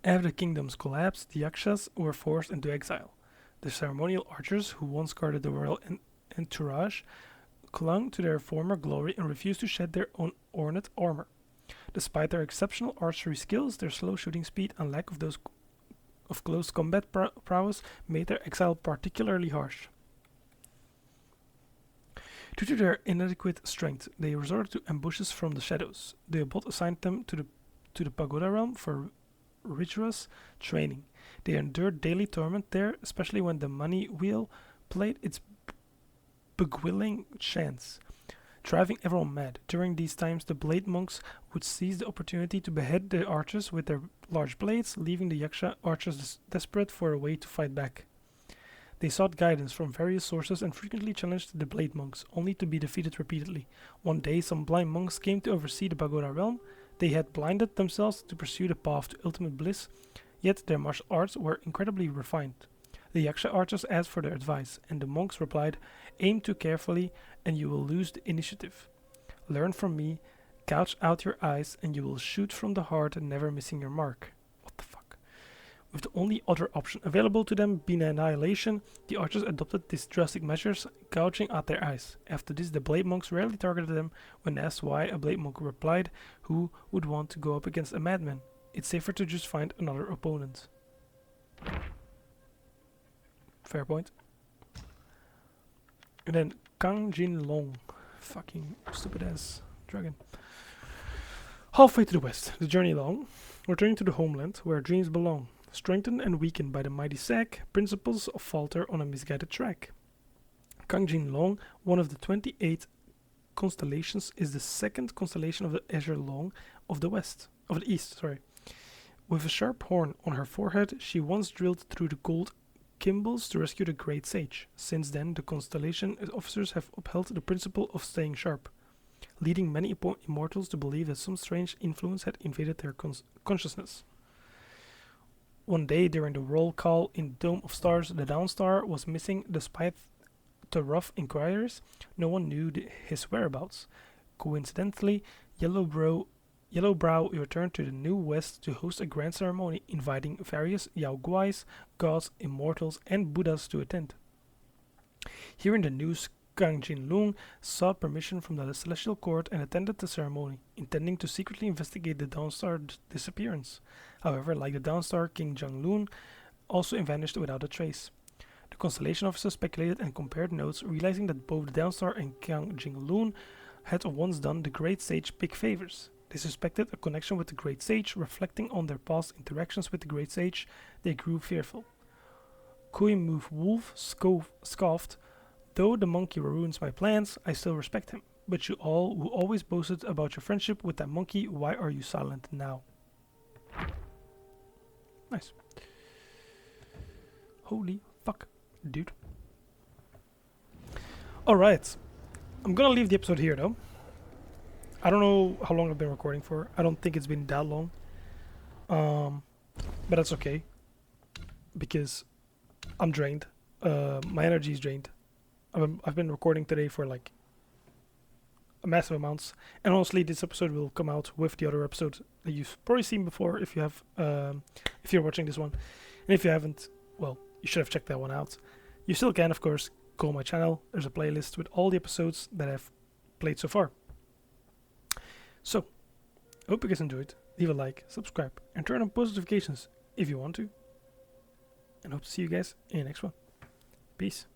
After the kingdom's collapse, the Yakshas were forced into exile. The ceremonial archers, who once guarded the royal entourage, clung to their former glory and refused to shed their own ornate armor. Despite their exceptional archery skills, their slow shooting speed and lack of close combat prowess made their exile particularly harsh. Due to their inadequate strength, they resorted to ambushes from the shadows. The abbot assigned them to the pagoda realm for rigorous training. They endured daily torment there, especially when the money wheel played its beguiling chants, driving everyone mad. During these times, the blade monks would seize the opportunity to behead the archers with their large blades, leaving the Yaksha archers desperate for a way to fight back. They sought guidance from various sources and frequently challenged the blade monks, only to be defeated repeatedly. One day, some blind monks came to oversee the pagoda realm. They had blinded themselves to pursue the path to ultimate bliss, yet their martial arts were incredibly refined. The Yaksha archers asked for their advice, and the monks replied, "Aim too carefully, and you will lose the initiative. Learn from me, gouge out your eyes, and you will shoot from the heart, never missing your mark." What the fuck? With the only other option available to them being annihilation, the archers adopted these drastic measures, gouging out their eyes. After this, the blade monks rarely targeted them. When asked why, a blade monk replied, "Who would want to go up against a madman? It's safer to just find another opponent." Fair point. And then Kang Jin Long. Fucking stupid ass dragon. Halfway to the west, the journey long, returning to the homeland where dreams belong. Strengthened and weakened by the mighty sack, principles falter on a misguided track. Kang Jin Long, one of the 28 constellations, is the second constellation of the Azure Long of the east. With a sharp horn on her forehead, she once drilled through the gold Kimbles to rescue the great sage. Since then, the constellation officers have upheld the principle of staying sharp. leading many immortals to believe that some strange influence had invaded their consciousness. One day during the roll call in Dome of Stars, the Dawnstar was missing despite the rough inquiries. No one knew his whereabouts. Coincidentally, Yellowbrow returned to the New West to host a grand ceremony inviting various Yaoguais, gods, immortals, and Buddhas to attend. Hearing the news, Kang Jinlung sought permission from the Celestial Court and attended the ceremony, intending to secretly investigate the Dawnstar's disappearance. However, like the Dawnstar, King Janglun also vanished without a trace. The Constellation Officer speculated and compared notes, realizing that both the Dawnstar and Kang Jinglun had once done the Great Sage big favors. They suspected a connection with the Great Sage. Reflecting on their past interactions with the Great Sage, they grew fearful. Kui Move Wolf scoffed, "Though the monkey ruins my plans, I still respect him. But you all who always boasted about your friendship with that monkey, why are you silent now?" Nice. Holy fuck, dude. Alright. I'm gonna leave the episode here though. I don't know how long I've been recording for. I don't think it's been that long. But that's okay. Because I'm drained. My energy is drained. I've been recording today for like a massive amounts, and honestly, this episode will come out with the other episode that you've probably seen before if you have, if you're watching this one, and if you haven't, well, you should have checked that one out. You still can, of course, go on my channel. There's a playlist with all the episodes that I've played so far. So, hope you guys enjoyed. Leave a like, subscribe, and turn on post notifications if you want to. And hope to see you guys in the next one. Peace.